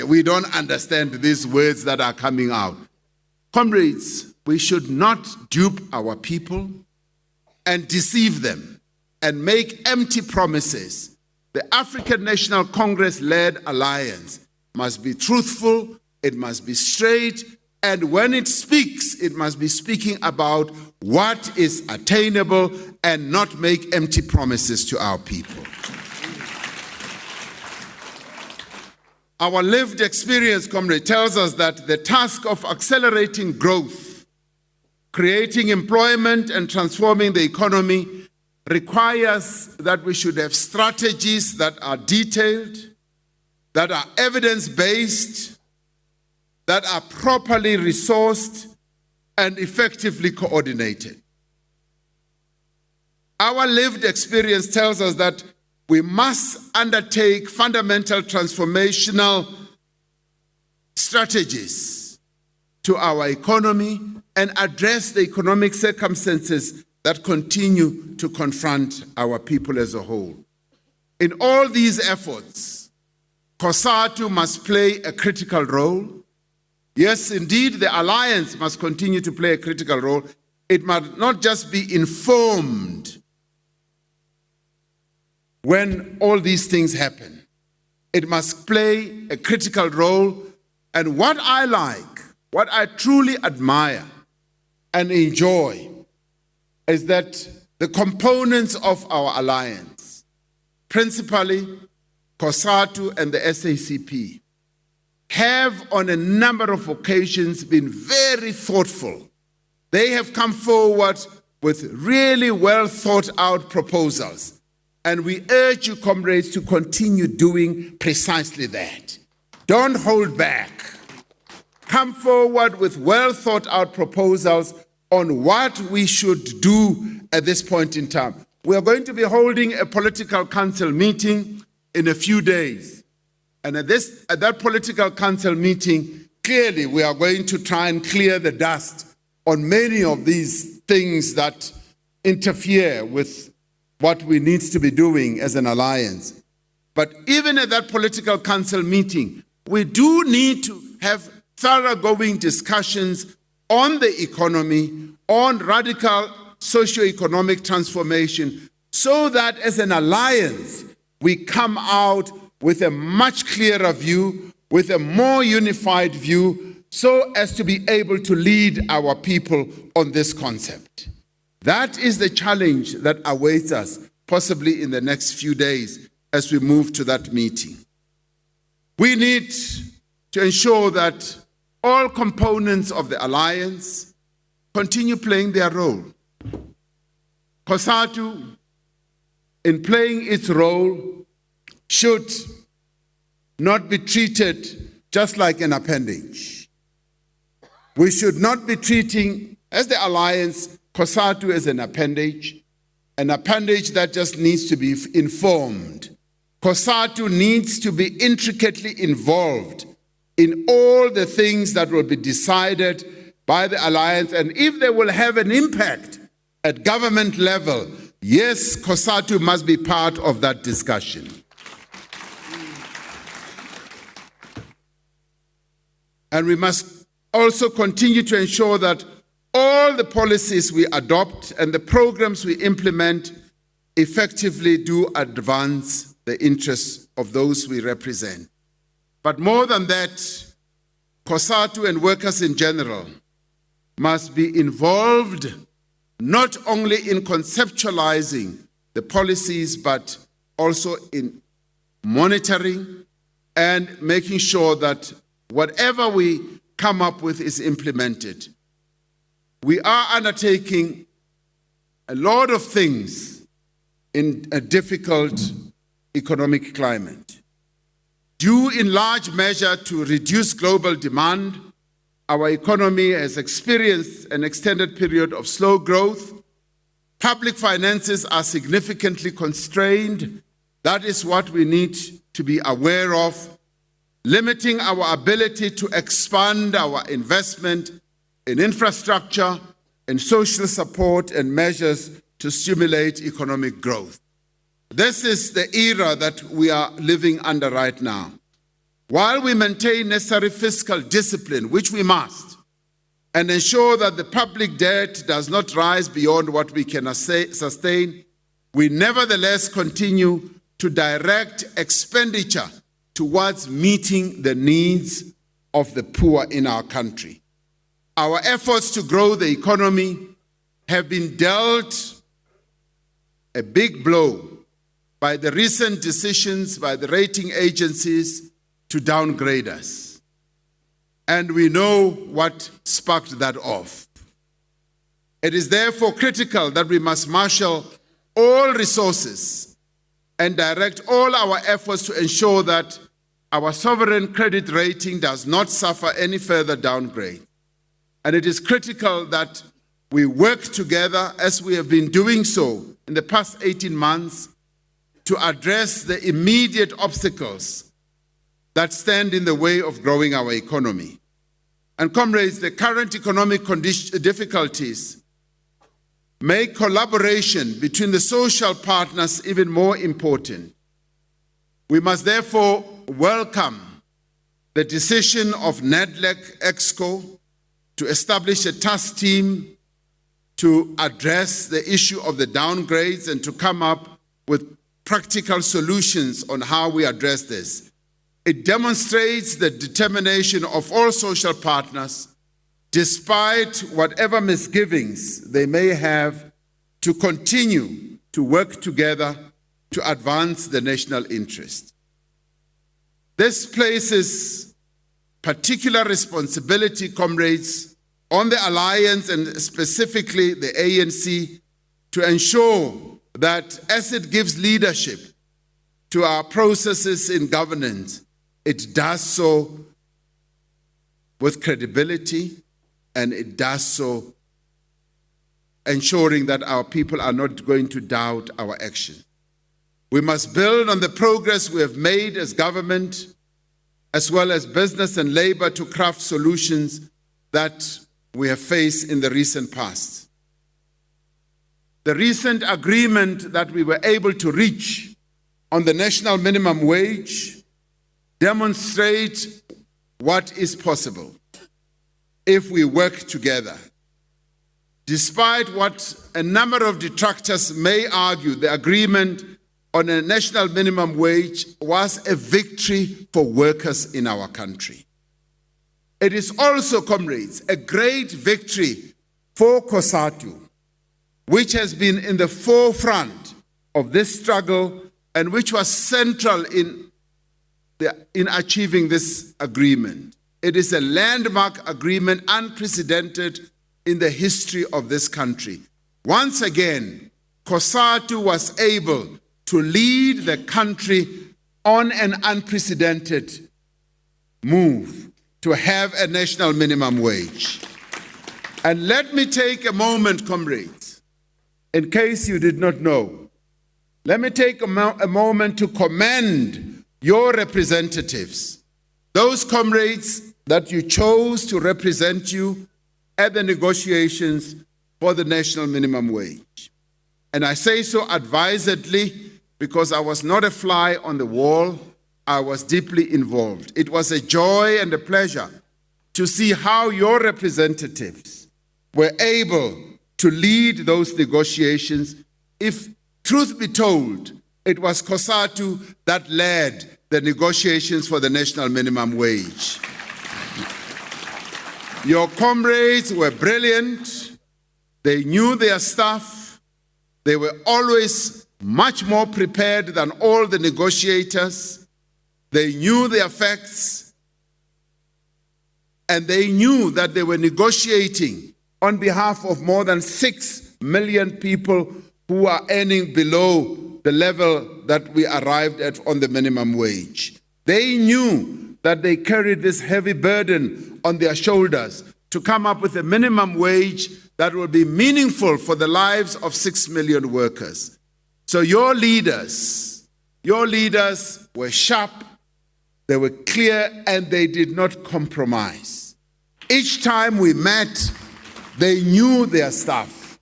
we don't understand these words that are coming out. Comrades, we should not dupe our people and deceive them and make empty promises. The African National Congress-led alliance must be truthful, it must be straight, and when it speaks, it must be speaking about what is attainable and not make empty promises to our people. Our lived experience, comrade, tells us that the task of accelerating growth, creating employment and transforming the economy requires that we should have strategies that are detailed, that are evidence-based, that are properly resourced and effectively coordinated. Our lived experience tells us that we must undertake fundamental transformational strategies to our economy and address the economic circumstances that continue to confront our people as a whole. In all these efforts, Cosatu must play a critical role. Yes, indeed, the alliance must continue to play a critical role. It must not just be informed when all these things happen. It must play a critical role. And what I like, what I truly admire and enjoy is that the components of our alliance, principally Cosatu and the SACP, have on a number of occasions been very thoughtful. They have come forward with really well thought out proposals. And we urge you, comrades, to continue doing precisely that. Don't hold back. Come forward with well thought out proposals on what we should do at this point in time. We are going to be holding a political council meeting in a few days. And at that political council meeting, clearly we are going to try and clear the dust on many of these things that interfere with what we need to be doing as an alliance. But even at that political council meeting, we do need to have thoroughgoing discussions on the economy, on radical socio-economic transformation, so that as an alliance, we come out with a much clearer view, with a more unified view, so as to be able to lead our people on this concept. That is the challenge that awaits us, possibly in the next few days as we move to that meeting. We need to ensure that all components of the alliance continue playing their role. Cosatu, in playing its role, should not be treated just like an appendage. We should not be treating, as the alliance, Cosatu as an appendage that just needs to be informed. Cosatu needs to be intricately involved in all the things that will be decided by the alliance, and if they will have an impact at government level, yes, Cosatu must be part of that discussion. And we must also continue to ensure that all the policies we adopt and the programs we implement effectively do advance the interests of those we represent. But more than that, Cosatu and workers in general must be involved not only in conceptualizing the policies, but also in monitoring and making sure that whatever we come up with is implemented. We are undertaking a lot of things in a difficult economic climate. Due in large measure to reduced global demand, our economy has experienced an extended period of slow growth. Public finances are significantly constrained. That is what we need to be aware of, limiting our ability to expand our investment in infrastructure, in social support and measures to stimulate economic growth. This is the era that we are living under right now. While we maintain necessary fiscal discipline, which we must, and ensure that the public debt does not rise beyond what we can sustain, we nevertheless continue to direct expenditure towards meeting the needs of the poor in our country. Our efforts to grow the economy have been dealt a big blow by the recent decisions by the rating agencies to downgrade us. And we know what sparked that off. It is therefore critical that we must marshal all resources and direct all our efforts to ensure that our sovereign credit rating does not suffer any further downgrade. And it is critical that we work together, as we have been doing so in the past 18 months, to address the immediate obstacles that stand in the way of growing our economy. And comrades, the current economic difficulties make collaboration between the social partners even more important. We must therefore welcome the decision of NEDLEC EXCO to establish a task team to address the issue of the downgrades and to come up with practical solutions on how we address this. It demonstrates the determination of all social partners, despite whatever misgivings they may have, to continue to work together to advance the national interest. This places particular responsibility, comrades, on the alliance and specifically the ANC to ensure that as it gives leadership to our processes in governance, it does so with credibility, and it does so ensuring that our people are not going to doubt our action. We must build on the progress we have made as government, as well as business and labor, to craft solutions that we have faced in the recent past. The recent agreement that we were able to reach on the national minimum wage demonstrates what is possible if we work together. Despite what a number of detractors may argue, the agreement on a national minimum wage was a victory for workers in our country. It is also, comrades, a great victory for Cosatu, which has been in the forefront of this struggle and which was central in achieving this agreement. It is a landmark agreement, unprecedented in the history of this country. Once again, Cosatu was able to lead the country on an unprecedented move to have a national minimum wage. And let me take a moment, comrades, in case you did not know. Let me take a moment to commend your representatives, those comrades that you chose to represent you at the negotiations for the national minimum wage. And I say so advisedly because I was not a fly on the wall, I was deeply involved. It was a joy and a pleasure to see how your representatives were able to lead those negotiations. If truth be told, it was Cosatu that led the negotiations for the national minimum wage. Your comrades were brilliant. They knew their stuff. They were always much more prepared than all the negotiators. They knew their facts. And they knew that they were negotiating on behalf of more than 6 million people who are earning below the level that we arrived at on the minimum wage. They knew that they carried this heavy burden on their shoulders to come up with a minimum wage that will be meaningful for the lives of 6 million workers. So your leaders were sharp, they were clear, and they did not compromise. Each time we met, they knew their stuff.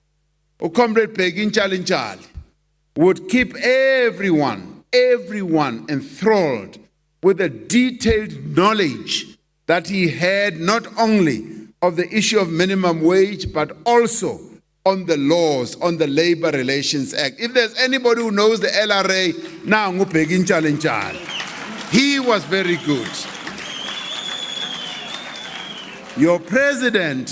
Comrade Pegin Chalinchal would keep everyone enthralled with the detailed knowledge that he had not only of the issue of minimum wage, but also on the laws, on the Labor Relations Act. If there's anybody who knows the LRA, now Pegin Chalinchal. He was very good. Your president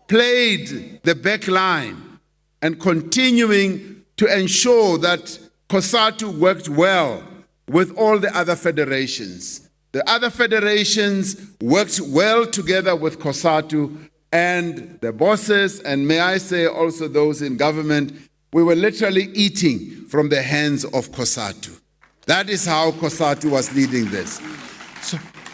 played the back line and continuing to ensure that Cosatu worked well with all the other federations. The other federations worked well together with Cosatu, and the bosses, and may I say also those in government, we were literally eating from the hands of Cosatu. That is how Cosatu was leading this.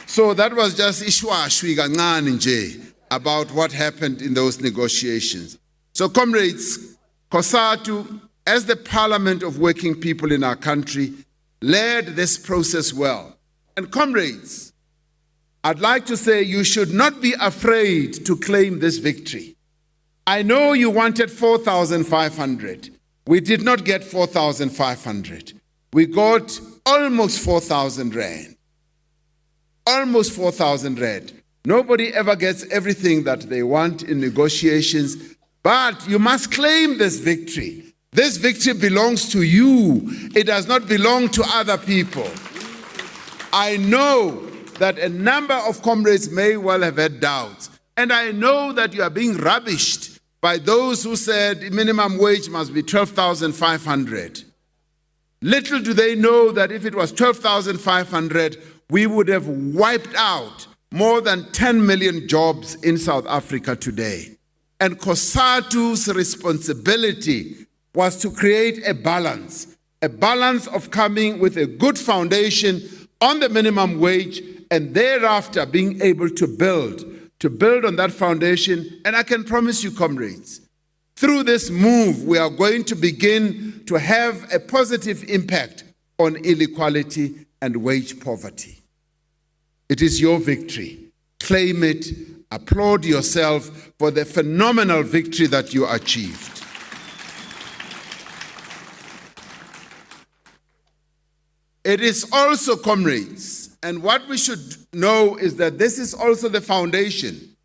So that was just ishwashwi kancane nje about what happened in those negotiations. So comrades, Cosatu, as the parliament of working people in our country, led this process well. And comrades, I'd like to say you should not be afraid to claim this victory. I know you wanted 4,500. We did not get 4,500. We got almost 4,000 rand. Almost 4,000 rand. Nobody ever gets everything that they want in negotiations, but you must claim this victory. This victory belongs to you. It does not belong to other people. I know that a number of comrades may well have had doubts, and I know that you are being rubbished by those who said minimum wage must be 12,500. Little do they know that if it was 12,500, we would have wiped out more than 10 million jobs in South Africa today. And Cosatu's responsibility was to create a balance of coming with a good foundation on the minimum wage, and thereafter being able to build on that foundation. And I can promise you, comrades, through this move, we are going to begin to have a positive impact on inequality and wage poverty. It is your victory. Claim it. Applaud yourself for the phenomenal victory that you achieved. It is also, comrades, and what we should know is that this is also the foundation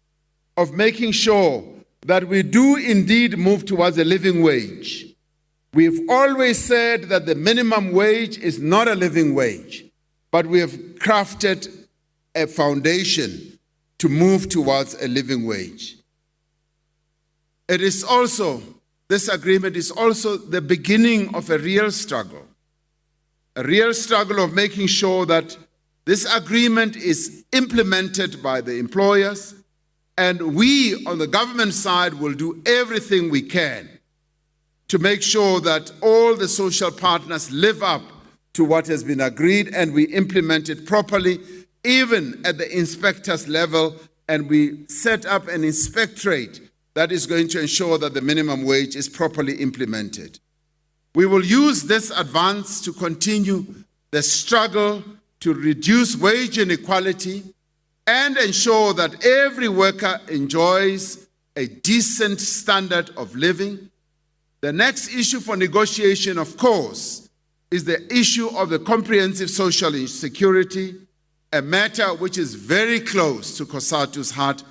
of making sure that we do indeed move towards a living wage. We've always said that the minimum wage is not a living wage, but we have crafted a foundation to move towards a living wage. It is also, this agreement is also the beginning of a real struggle of making sure that this agreement is implemented by the employers, and we on the government side will do everything we can to make sure that all the social partners live up to what has been agreed and we implement it properly, even at the inspectors level, and we set up an inspectorate that is going to ensure that the minimum wage is properly implemented. We will use this advance to continue the struggle to reduce wage inequality and ensure that every worker enjoys a decent standard of living. The next issue for negotiation, of course, is the issue of the comprehensive social security, a matter which is very close to Cosatu's heart.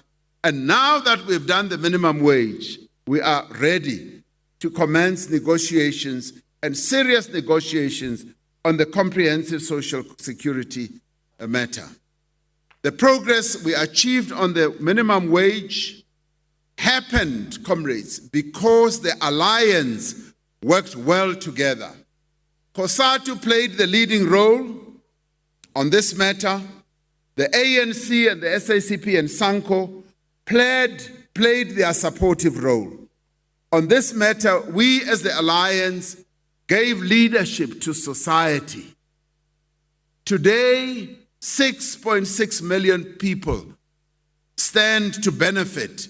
And now that we've done the minimum wage, we are ready to commence negotiations and serious negotiations on the comprehensive social security matter. The progress we achieved on the minimum wage happened, comrades, because the alliance worked well together. Cosatu played the leading role on this matter. The ANC and the SACP and SANCO played their supportive role. On this matter, we as the alliance gave leadership to society. Today, 6.6 million people stand to benefit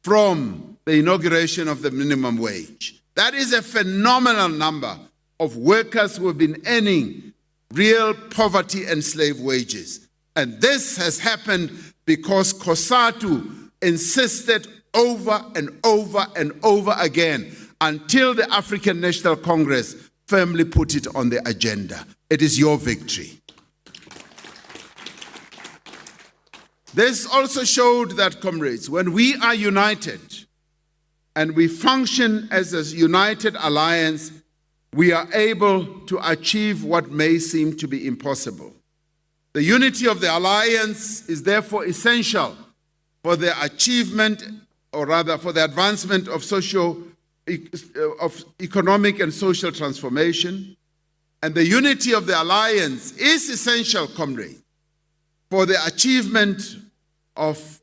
from the inauguration of the minimum wage. That is a phenomenal number of workers who have been earning real poverty and slave wages. And this has happened because Cosatu insisted over and over and over again until the African National Congress firmly put it on the agenda. It is your victory. This also showed that, comrades, when we are united and we function as a united alliance, we are able to achieve what may seem to be impossible. The unity of the alliance is therefore essential for the achievement, or rather for the advancement of economic and social transformation. And the unity of the alliance is essential, comrades, for the achievement of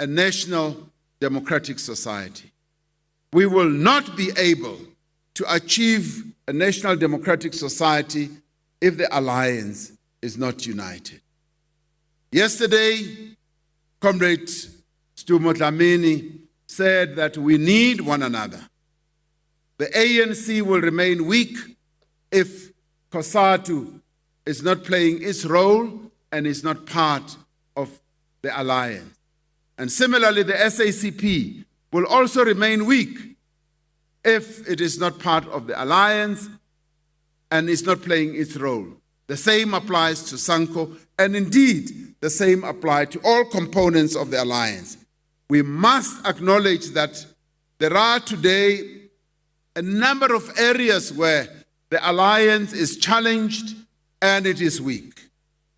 a national democratic society. We will not be able to achieve a national democratic society if the alliance is not united. Yesterday, Comrade Stu Motlamini said that we need one another. The ANC will remain weak if Cosatu is not playing its role and is not part of the alliance. And similarly, the SACP will also remain weak if it is not part of the alliance and is not playing its role. The same applies to SANCO, and indeed, the same applies to all components of the alliance. We must acknowledge that there are today a number of areas where the alliance is challenged and it is weak.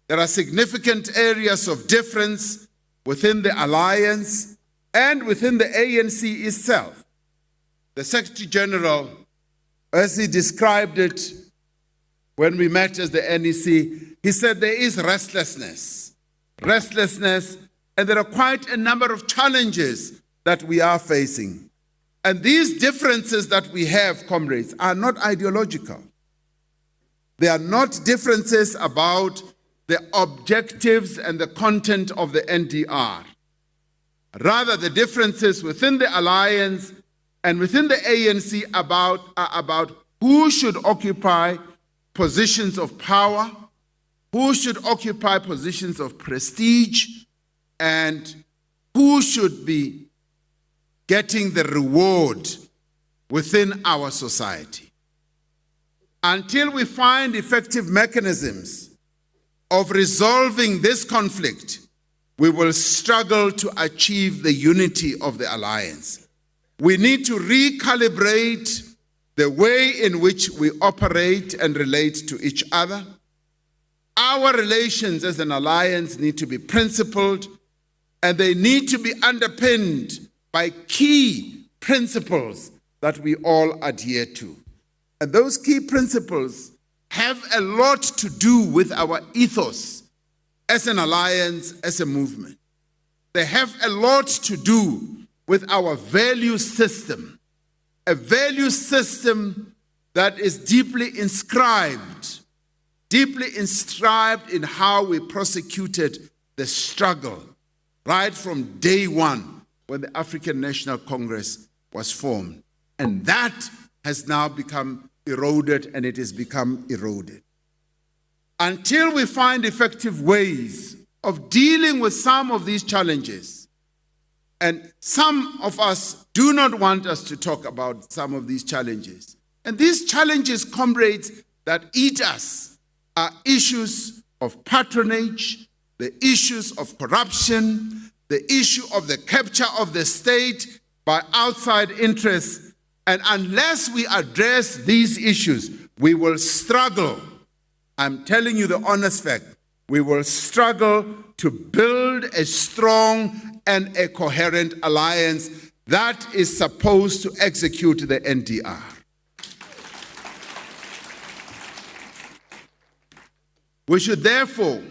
There are significant areas of difference within the alliance and within the ANC itself. The Secretary General, as he described it when we met as the NEC, he said there is restlessness, and there are quite a number of challenges that we are facing. And these differences that we have, comrades, are not ideological. They are not differences about the objectives and the content of the NDR. Rather, the differences within the alliance and within the ANC are about who should occupy positions of power, who should occupy positions of prestige, and who should be getting the reward within our society. Until we find effective mechanisms of resolving this conflict, we will struggle to achieve the unity of the alliance. We need to recalibrate the way in which we operate and relate to each other. Our relations as an alliance need to be principled, and they need to be underpinned by key principles that we all adhere to. And those key principles have a lot to do with our ethos as an alliance, as a movement. They have a lot to do with our value system, a value system that is deeply inscribed in how we prosecuted the struggle right from day one when the African National Congress was formed. And that has now become eroded, and it has become eroded. Until we find effective ways of dealing with some of these challenges, and some of us do not want us to talk about some of these challenges. And these challenges, comrades, that eat us are issues of patronage, the issues of corruption, the issue of the capture of the state by outside interests. And unless we address these issues, we will struggle. I'm telling you the honest fact. We will struggle to build a strong and a coherent alliance that is supposed to execute the NDR. We should therefore,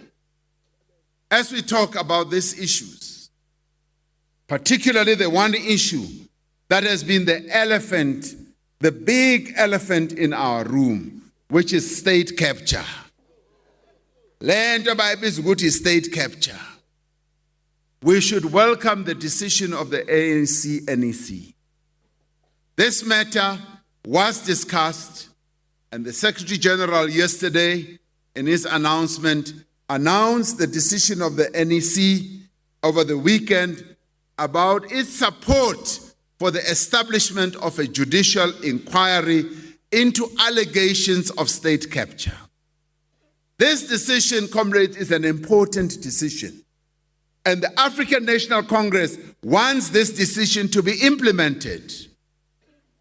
as we talk about these issues, particularly the one issue that has been the elephant, the big elephant in our room, which is state capture. Lento bayibiza ukuthi state capture. We should welcome the decision of the ANC NEC. This matter was discussed, and the Secretary General yesterday, in his announcement, announced the decision of the NEC over the weekend about its support for the establishment of a judicial inquiry into allegations of state capture. This decision, comrades, is an important decision. And the African National Congress wants this decision to be implemented.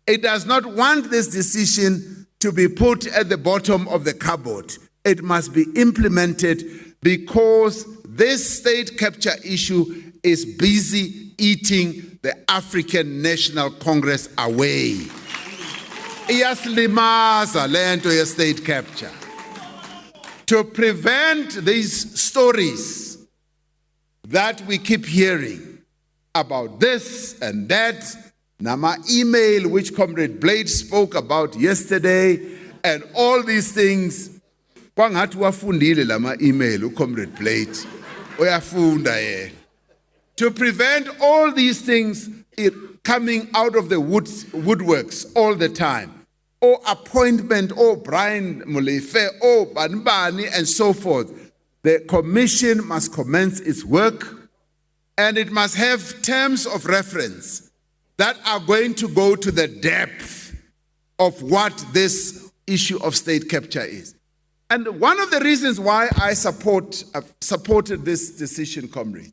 It does not want this decision to be put at the bottom of the cupboard. It must be implemented because this state capture issue is busy eating the African National Congress away. Iyaslimaza lento ye state capture. To prevent these stories that we keep hearing about this and that, Nama email which Comrade Blade spoke about yesterday, and all these things, kwangathi wafundile lama email Comrade Blade, uyafunda yena. To prevent all these things coming out of the woodworks all the time, or appointment, or Brian Molefe, or Banbani, and so forth. The commission must commence its work, and it must have terms of reference that are going to go to the depth of what this issue of state capture is. And one of the reasons why I supported this decision, comrade,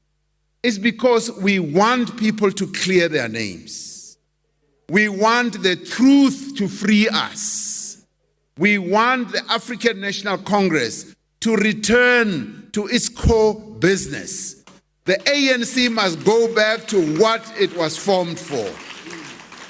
is because we want people to clear their names. We want the truth to free us. We want the African National Congress to return to its core business. The ANC must go back to what it was formed for.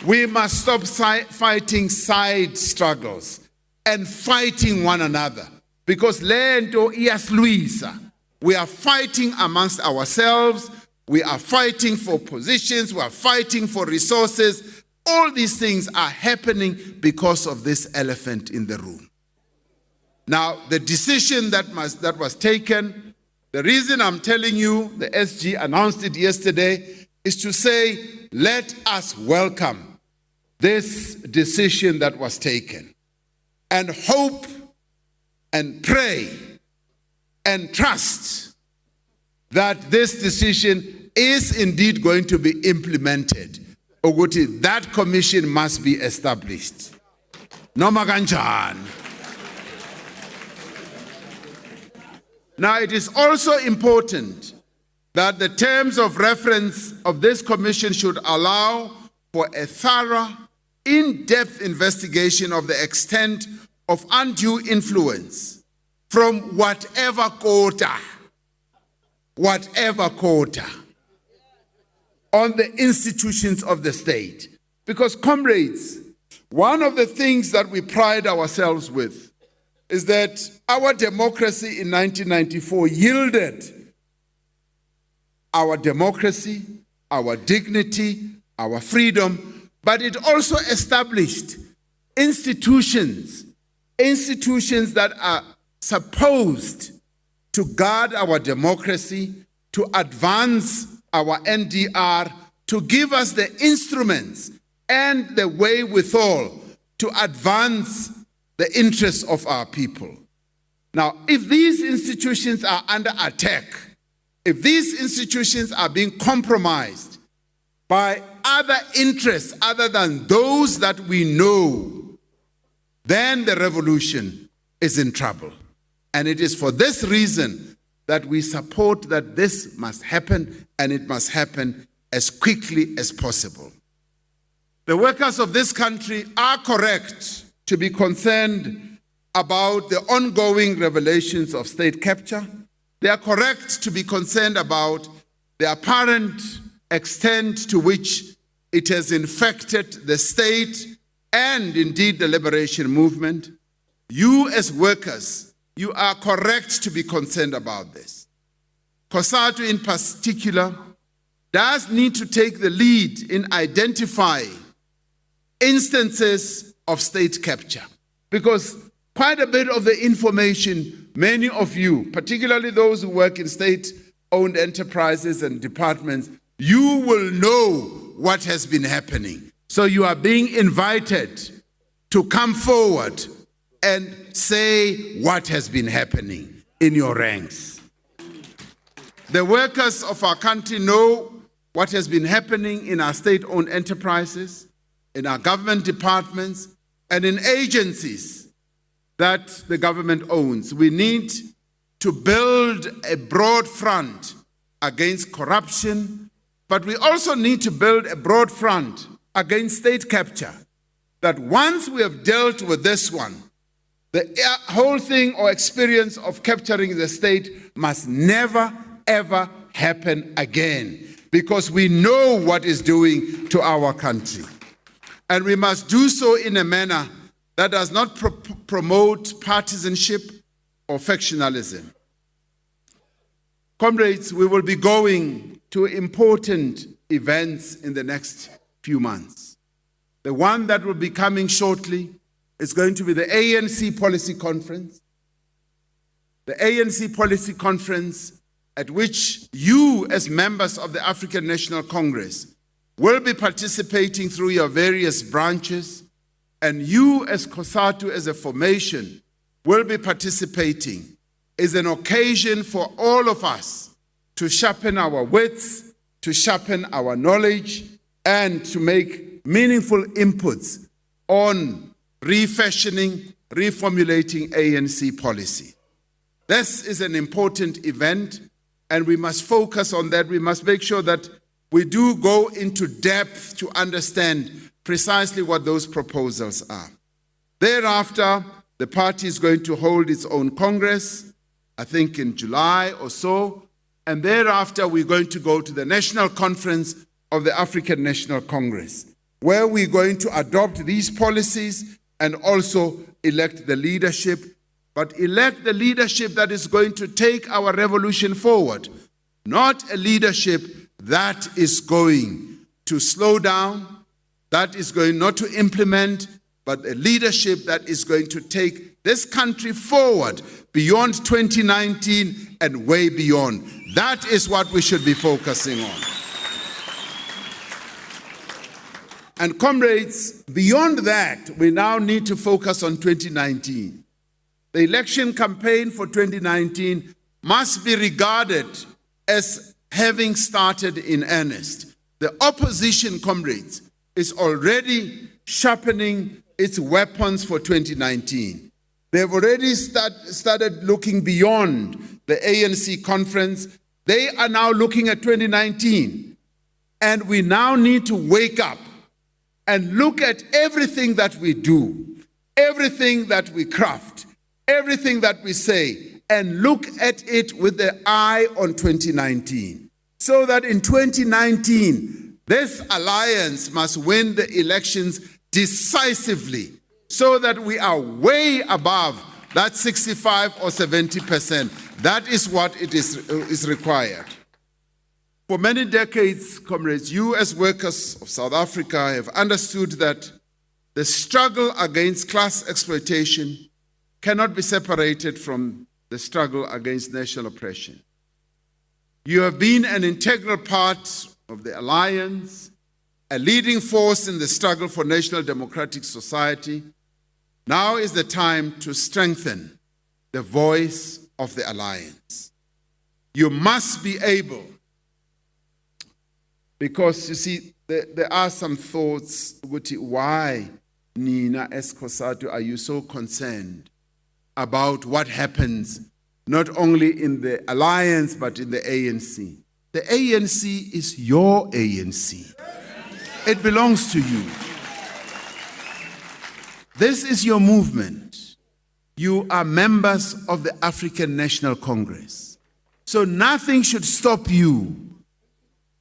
We must stop fighting side struggles and fighting one another, because lento iyasluisa. We are fighting amongst ourselves. We are fighting for positions. We are fighting for resources. All these things are happening because of this elephant in the room. Now, the decision that was taken, the reason I'm telling you, the SG announced it yesterday, is to say, let us welcome this decision that was taken and hope and pray and trust that this decision is indeed going to be implemented. Ukuthi, that commission must be established. Noma kanjani. Now, it is also important that the terms of reference of this commission should allow for a thorough, in-depth investigation of the extent of undue influence from whatever quarter, on the institutions of the state. Because, comrades, one of the things that we pride ourselves with is that our democracy in 1994 yielded our democracy, our dignity, our freedom, but it also established institutions that are supposed to guard our democracy, to advance our NDR, to give us the instruments and the wherewithal to advance the interests of our people. Now, if these institutions are under attack, if these institutions are being compromised by other interests other than those that we know, then the revolution is in trouble. And it is for this reason that we support that this must happen, and it must happen as quickly as possible. The workers of this country are correct to be concerned about the ongoing revelations of state capture. They are correct to be concerned about the apparent extent to which it has infected the state and indeed the liberation movement. You as workers, you are correct to be concerned about this. Cosatu in particular does need to take the lead in identifying instances of state capture, because quite a bit of the information, many of you, particularly those who work in state-owned enterprises and departments, you will know what has been happening. So you are being invited to come forward and say what has been happening in your ranks. The workers of our country know what has been happening in our state-owned enterprises, in our government departments, and in agencies that the government owns. We need to build a broad front against corruption, but we also need to build a broad front against state capture. That once we have dealt with this one, the whole thing or experience of capturing the state must never, ever happen again, because we know what it's doing to our country. And we must do so in a manner that does not promote partisanship or factionalism. Comrades, we will be going to important events in the next few months. The one that will be coming shortly is going to be the ANC Policy Conference. The ANC Policy Conference, at which you, as members of the African National Congress, will be participating through your various branches, and you as Cosatu, as a formation, will be participating, is an occasion for all of us to sharpen our wits, to sharpen our knowledge, and to make meaningful inputs on refashioning, reformulating ANC policy. This is an important event, and we must focus on that. We must make sure that we do go into depth to understand precisely what those proposals are. Thereafter, the party is going to hold its own Congress, I think in July or so, and thereafter we're going to go to the National Conference of the African National Congress, where we're going to adopt these policies and also elect the leadership, but elect the leadership that is going to take our revolution forward, not a leadership that is going to slow down, that is going not to implement, but a leadership that is going to take this country forward beyond 2019 and way beyond. That is what we should be focusing on. And comrades, beyond that, we now need to focus on 2019. The election campaign for 2019 must be regarded as having started in earnest. The opposition, comrades, is already sharpening its weapons for 2019. They've already started looking beyond the ANC conference. They are now looking at 2019. And we now need to wake up and look at everything that we do, everything that we craft, everything that we say, and look at it with the eye on 2019. So that in 2019, this alliance must win the elections decisively, so that we are way above that 65 or 70%. That is what it is required. For many decades, comrades, you as workers of South Africa have understood that the struggle against class exploitation cannot be separated from the struggle against national oppression. You have been an integral part of the alliance, a leading force in the struggle for national democratic society. Now is the time to strengthen the voice of the alliance. You must be able, because you see, there are some thoughts, why, Nina as Cosatu, are you so concerned about what happens not only in the alliance but in the ANC? The ANC is your ANC. It belongs to you. This is your movement. You are members of the African National Congress. So nothing should stop you.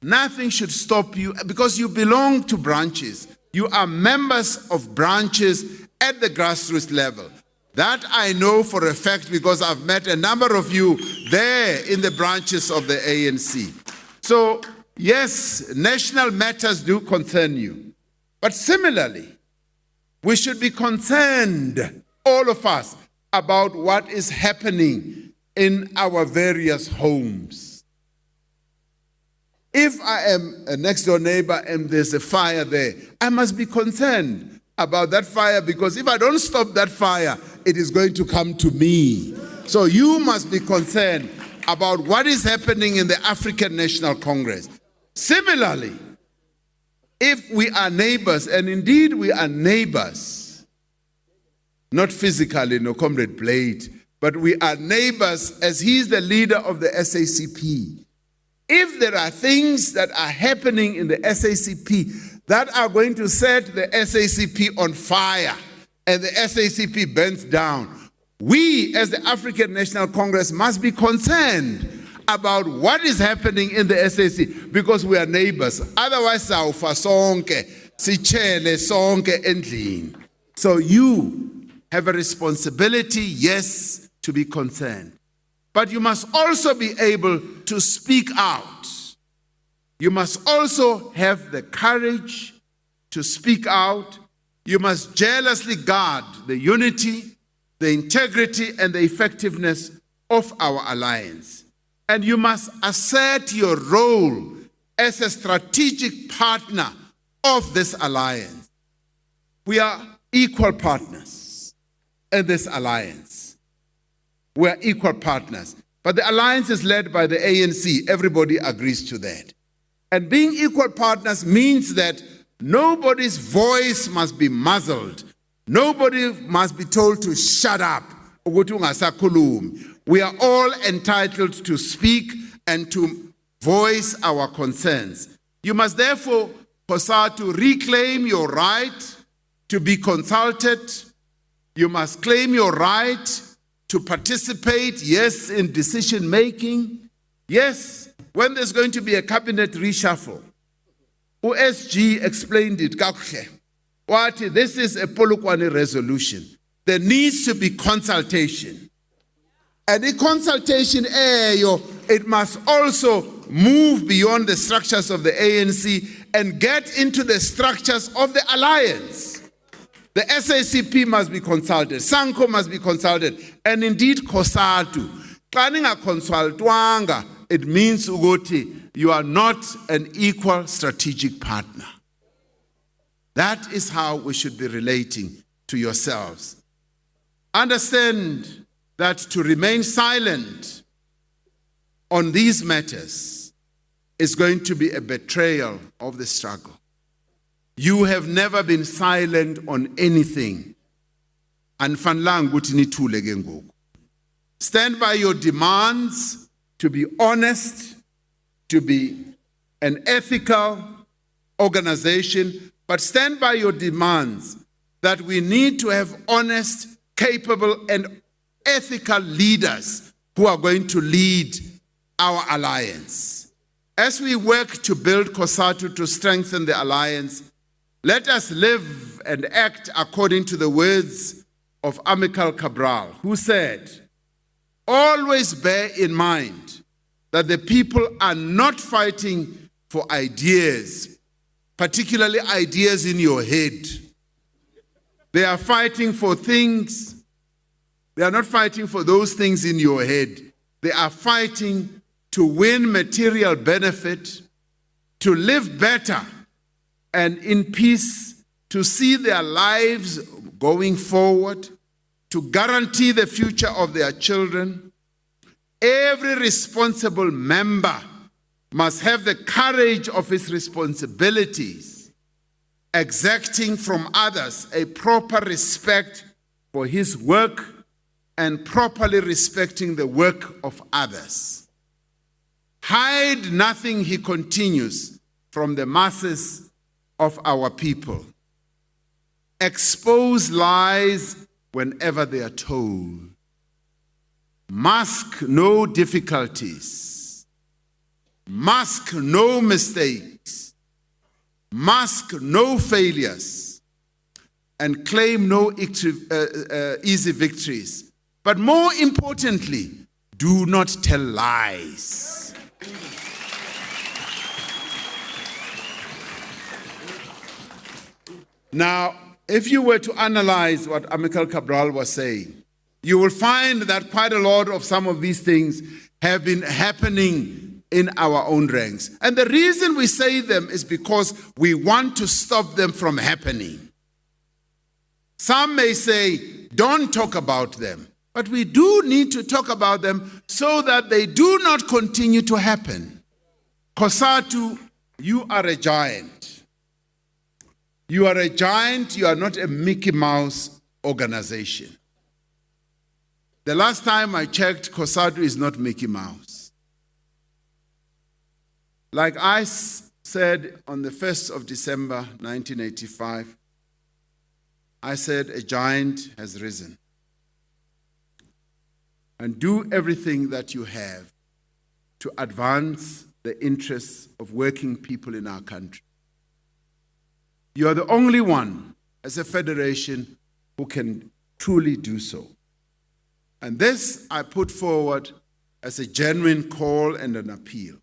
Nothing should stop you because you belong to branches. You are members of branches at the grassroots level. That I know for a fact because I've met a number of you there in the branches of the ANC. So, yes, national matters do concern you. But similarly, we should be concerned, all of us, about what is happening in our various homes. If I am a next door neighbor and there's a fire there, I must be concerned about that fire because if I don't stop that fire, it is going to come to me. So you must be concerned about what is happening in the African National Congress. Similarly, if we are neighbors, and indeed we are neighbors, not physically, no comrade Blade, but we are neighbors as he is the leader of the SACP. If there are things that are happening in the SACP that are going to set the SACP on fire and the SACP burns down, we as the African National Congress must be concerned about what is happening in the SAC because we are neighbors. Otherwise, sawufa sonke, sichele sonke endlini. So you have a responsibility, yes, to be concerned. But you must also be able to speak out. You must also have the courage to speak out. You must jealously guard the unity, the integrity, and the effectiveness of our alliance. And you must assert your role as a strategic partner of this alliance. We are equal partners in this alliance. We are equal partners. But the alliance is led by the ANC. Everybody agrees to that. And being equal partners means that nobody's voice must be muzzled. Nobody must be told to shut up. We are all entitled to speak and to voice our concerns. You must therefore, Cosatu, reclaim your right to be consulted. You must claim your right to participate, yes, in decision making. Yes, when there's going to be a cabinet reshuffle. OSG explained it. This is a Polokwane resolution. There needs to be consultation. And the consultation, it must also move beyond the structures of the ANC and get into the structures of the alliance. The SACP must be consulted. Sanco must be consulted. And indeed, Cosatu. Xa ningakonsultwanga, it means ukuthi you are not an equal strategic partner. That is how we should be relating to yourselves. Understand that to remain silent on these matters is going to be a betrayal of the struggle. You have never been silent on anything. Anifanelanga ukuthi nithule ke ngoku. Stand by your demands to be honest, to be an ethical organization, but stand by your demands that we need to have honest, capable, and ethical leaders who are going to lead our alliance. As we work to build Cosatu to strengthen the alliance, let us live and act according to the words of Amilcar Cabral, who said, always bear in mind that the people are not fighting for ideas, particularly ideas in your head. They are fighting for things. They are not fighting for those things in your head. They are fighting to win material benefit, to live better and in peace, to see their lives going forward, to guarantee the future of their children. Every responsible member must have the courage of his responsibilities, exacting from others a proper respect for his work and properly respecting the work of others. Hide nothing, he continues, from the masses of our people. Expose lies whenever they are told. Mask no difficulties. Mask no mistakes. Mask no failures. And claim no easy victories. But more importantly, do not tell lies. Now, if you were to analyze what Amilcar Cabral was saying, you will find that quite a lot of some of these things have been happening in our own ranks. And the reason we say them is because we want to stop them from happening. Some may say, don't talk about them. But we do need to talk about them so that they do not continue to happen. Cosatu, you are a giant. You are a giant, you are not a Mickey Mouse organization. The last time I checked, Cosatu is not Mickey Mouse. Like I said on the 1st of December 1985, I said a giant has risen. And do everything that you have to advance the interests of working people in our country. You are the only one, as a federation, who can truly do so. And this I put forward as a genuine call and an appeal.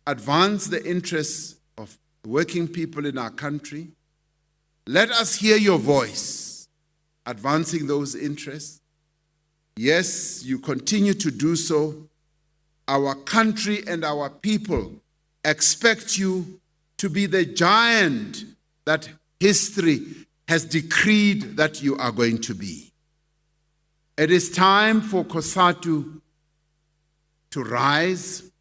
Advance the interests of working people in our country. Let us hear your voice, advancing those interests. Yes, you continue to do so. Our country and our people expect you to be the giant that history has decreed that you are going to be. It is time for Cosatu to rise.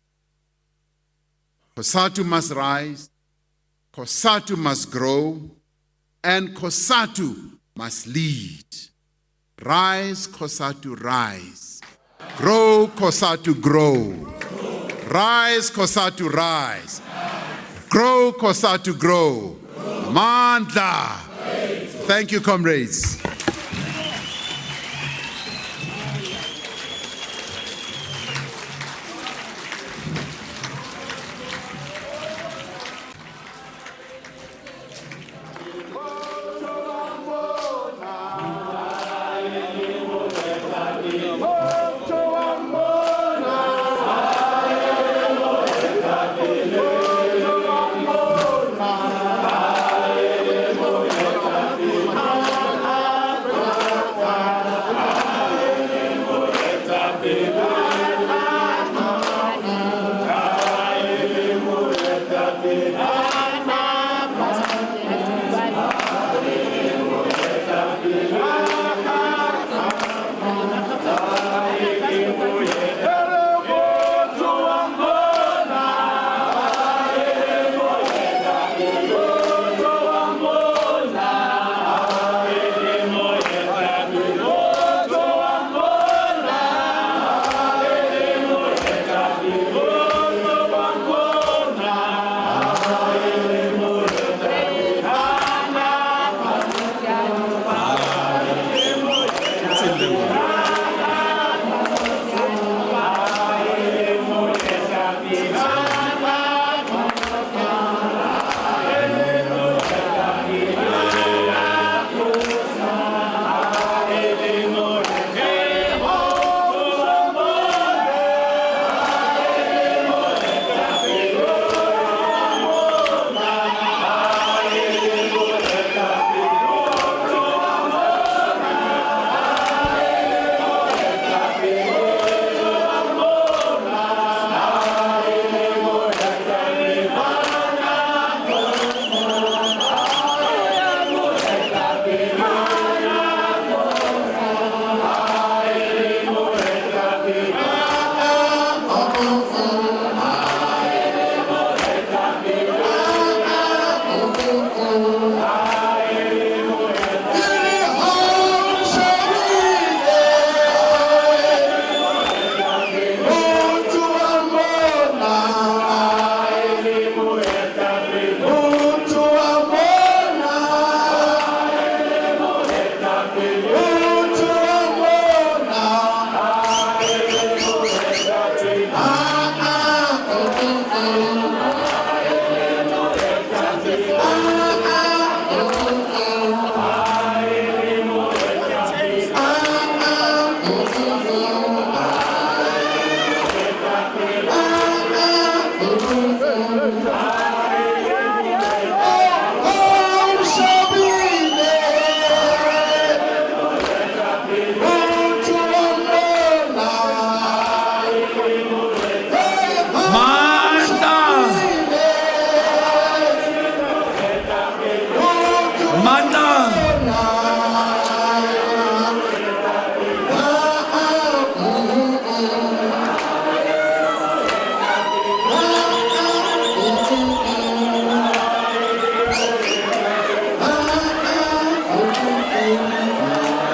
Cosatu must rise. Cosatu must grow. And Cosatu must lead. Rise, Cosatu, rise. Grow, Cosatu, grow. Rise, Cosatu, rise. Grow, Cosatu, grow. Mandla. Thank you, comrades.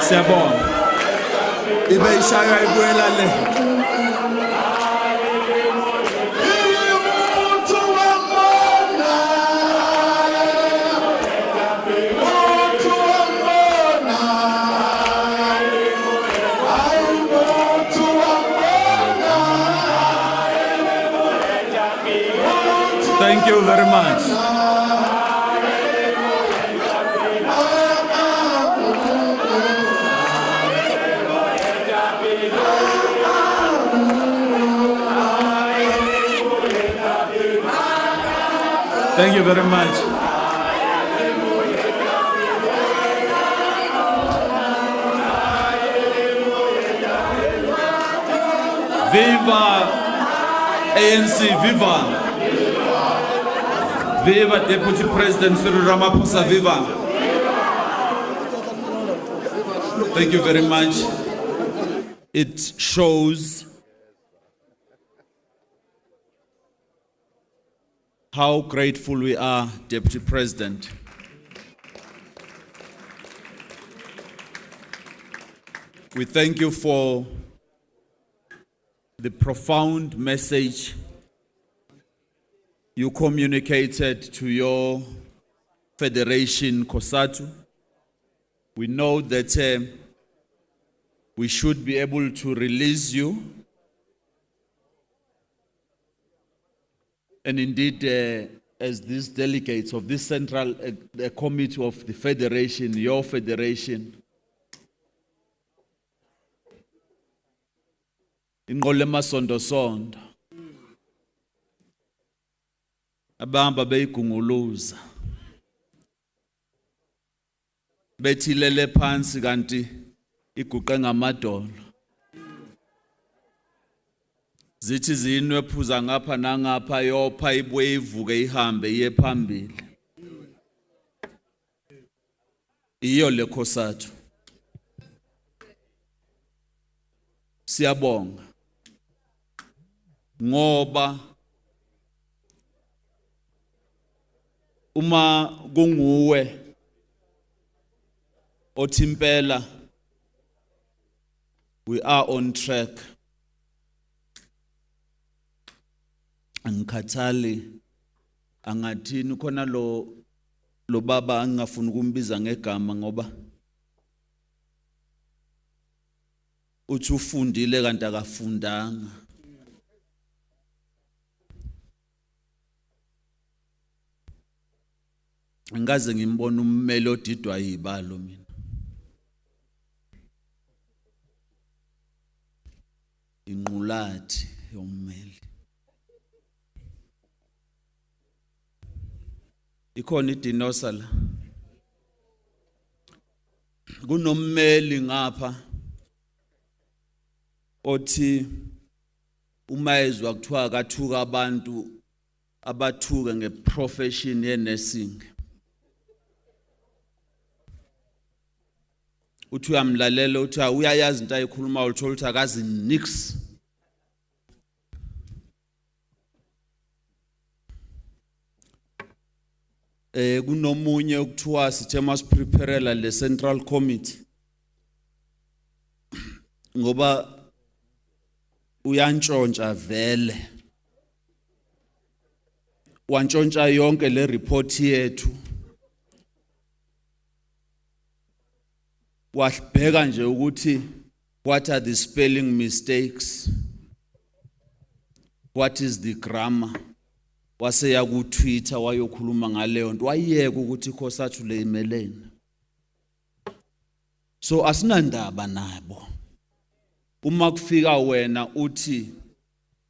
Siyabonga. Ibe ishaya ibuela le. Thank you very much. Thank you very much. Viva ANC, viva! Viva Deputy President Cyril Ramaphosa, viva! Thank you very much. It shows how grateful we are, Deputy President. We thank you for the profound message you communicated to your federation, Cosatu. We know that we should be able to release you. And indeed, as these delegates of this central committee of the federation, your federation, inqolema sondo abamba beyigunguluza bethilele phansi kanti iguqe ngamadolo zithi zinwe phuza ngapha nangapha yopha ibuye ivuke ihambe iye phambili iyo le Cosatu. Siyabonga ngoba uma kunguwe othi impela we are on track. Angikhathali angathini khona lo baba angafuni ukumbiza ngegama ngoba uthi ufundile kanti akafundanga. ngikaze ngimbona ummeli odidwa yibalo mina. Inqulathi yommeli. Ikhona idinosa la. Kunommeli ngapha othi uma ezwa kuthiwa akathuka abantu abathuke ngeprofession ye-nursing. Uthi uyamlalela uthi uyayazi into ayikhuluma uthola ukuthi akazi nix. Kunomunye ukuthiwa sithe masipreparela le Central Committee ngoba uyantshontsha vele. Wantshontsha yonke le report yethu. Wabheka nje ukuthi what are the spelling mistakes, what is the grammar. Waseya ku Twitter wayokhuluma ngaleyo nto, wayeka ukuthi Cosatu le imelene. So asinandaba nabo. Uma kufika wena uthi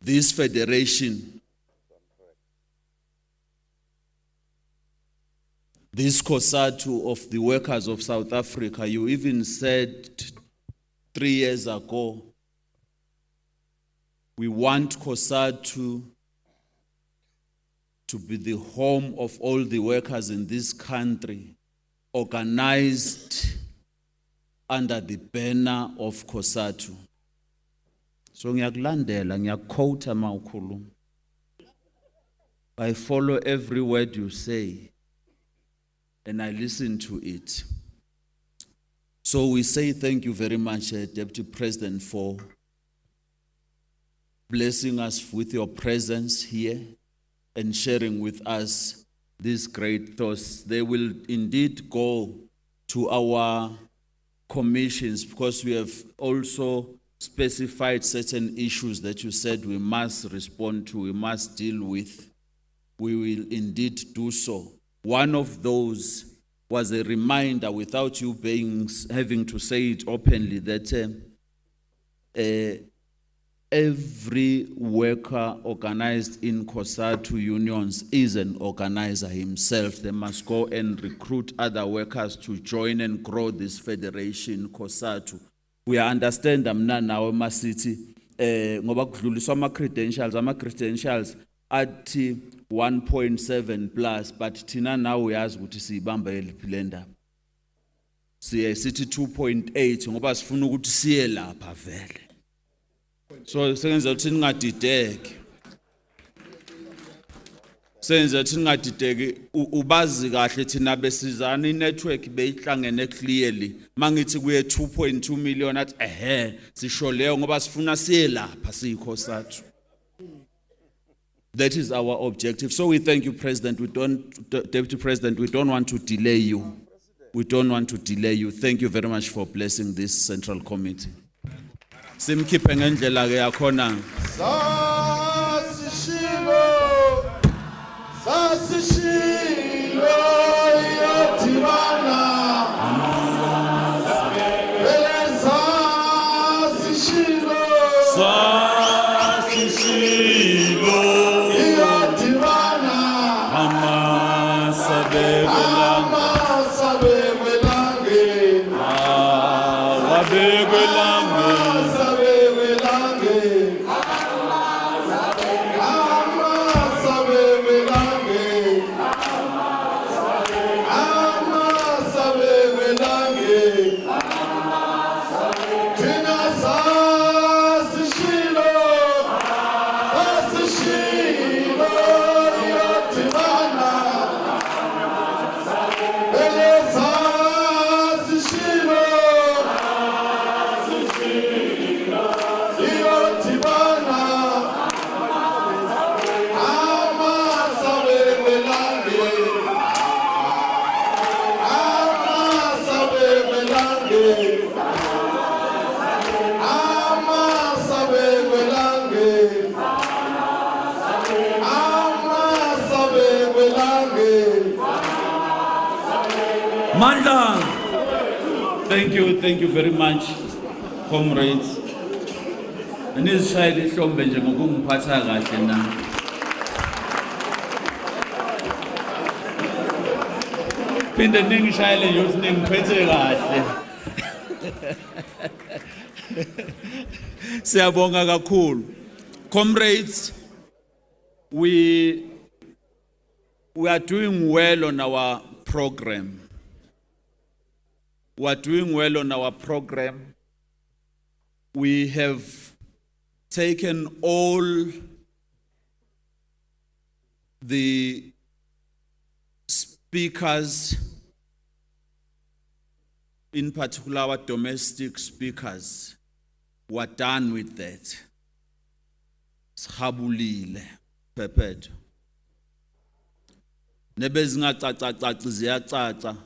this federation, this Cosatu of the workers of South Africa, you even said 3 years ago, we want Cosatu to be the home of all the workers in this country, organized under the banner of Cosatu. So ngiyakulandela, ngiyaquote mawukhuluma. I follow every word you say and I listen to it. So we say thank you very much, Deputy President, for blessing us with your presence here and sharing with us these great thoughts. They will indeed go to our commissions because we have also specified certain issues that you said we must respond to, we must deal with. We will indeed do so. One of those was a reminder, without you having to say it openly, that every worker organized in Cosatu unions is an organizer himself. They must go and recruit other workers to join and grow this federation, Cosatu. We understand mna nawe masiti ngoba kudluliswa ama-credentials athi 1.7 plus, but thina now uyazi ukuthi siyibamba eliphi le ndaba. Sithi 2.8 ngoba sifuna ukuthi siye lapha vele. So sengenza ukuthi ningadideki. Sengenza ukuthi ningadideki, ubazi kahle thina besizana i-network beyihlangene clearly. Mangithi kuye 2.2 million athi sisho leyo ngoba sifuna siye lapha siyikhosathu. That is our objective. So we thank you, President. Deputy President, we don't want to delay you. We don't want to delay you. Thank you very much for blessing this Central Committee. Simkhiphe ngendlela ke yakhona. Sasishilo yodibana. Sasishilo yodibana. Amandla. Thank you very much, comrades. Nizishayile ihlombe nje ngokungiphatha kahle na. Phinde ningishayile nje ukuthi ningiphethe kahle. Siyabonga kakhulu. Comrades, we are doing well on our program. We are doing well on our program. We have taken all the speakers, in particular our domestic speakers, were done with that. Shabulile, Pepeto. Nebezingacacacaci ziyacaca.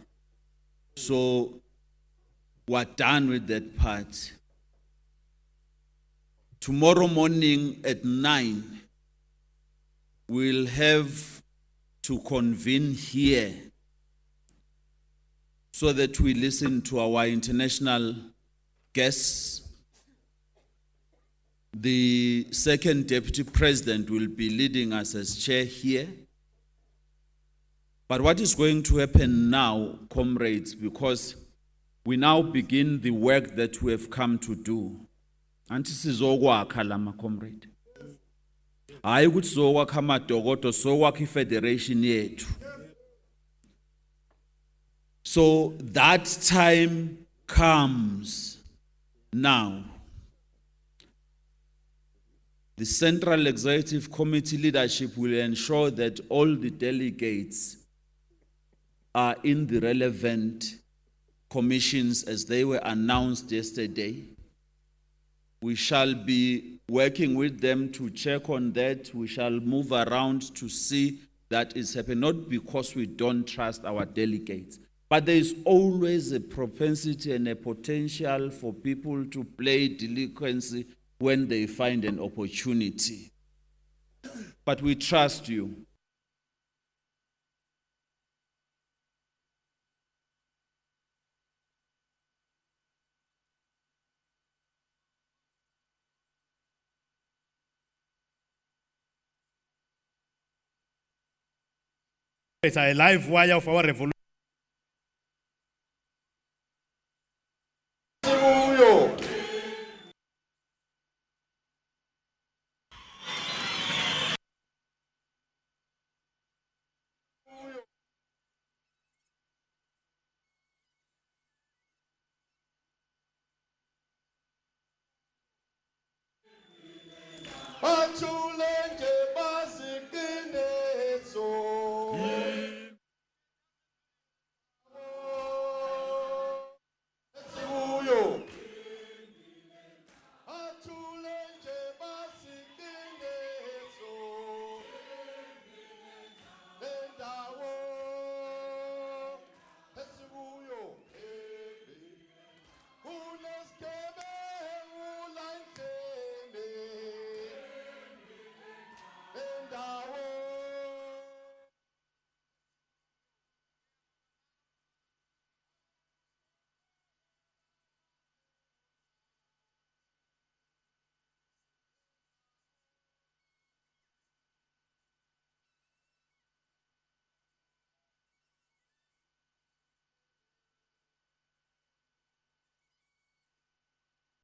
So we're done with that part. Tomorrow morning at 9, we'll have to convene here so that we listen to our international guests. The second deputy president will be leading us as chair here. But what is going to happen now, comrades, because we now begin the work that we have come to do. Anti sizokwakha lama comrade. Hayi ukuthi sizokwakha amadokodo, sizokwakha ifederation yethu. So that time comes now. The Central Executive Committee leadership will ensure that all the delegates are in the relevant commissions as they were announced yesterday. We shall be working with them to check on that. We shall move around to see that it's happening, not because we don't trust our delegates, but there is always a propensity and a potential for people to play delinquency when they find an opportunity. But we trust you. It's a live wire of our revolution. Achu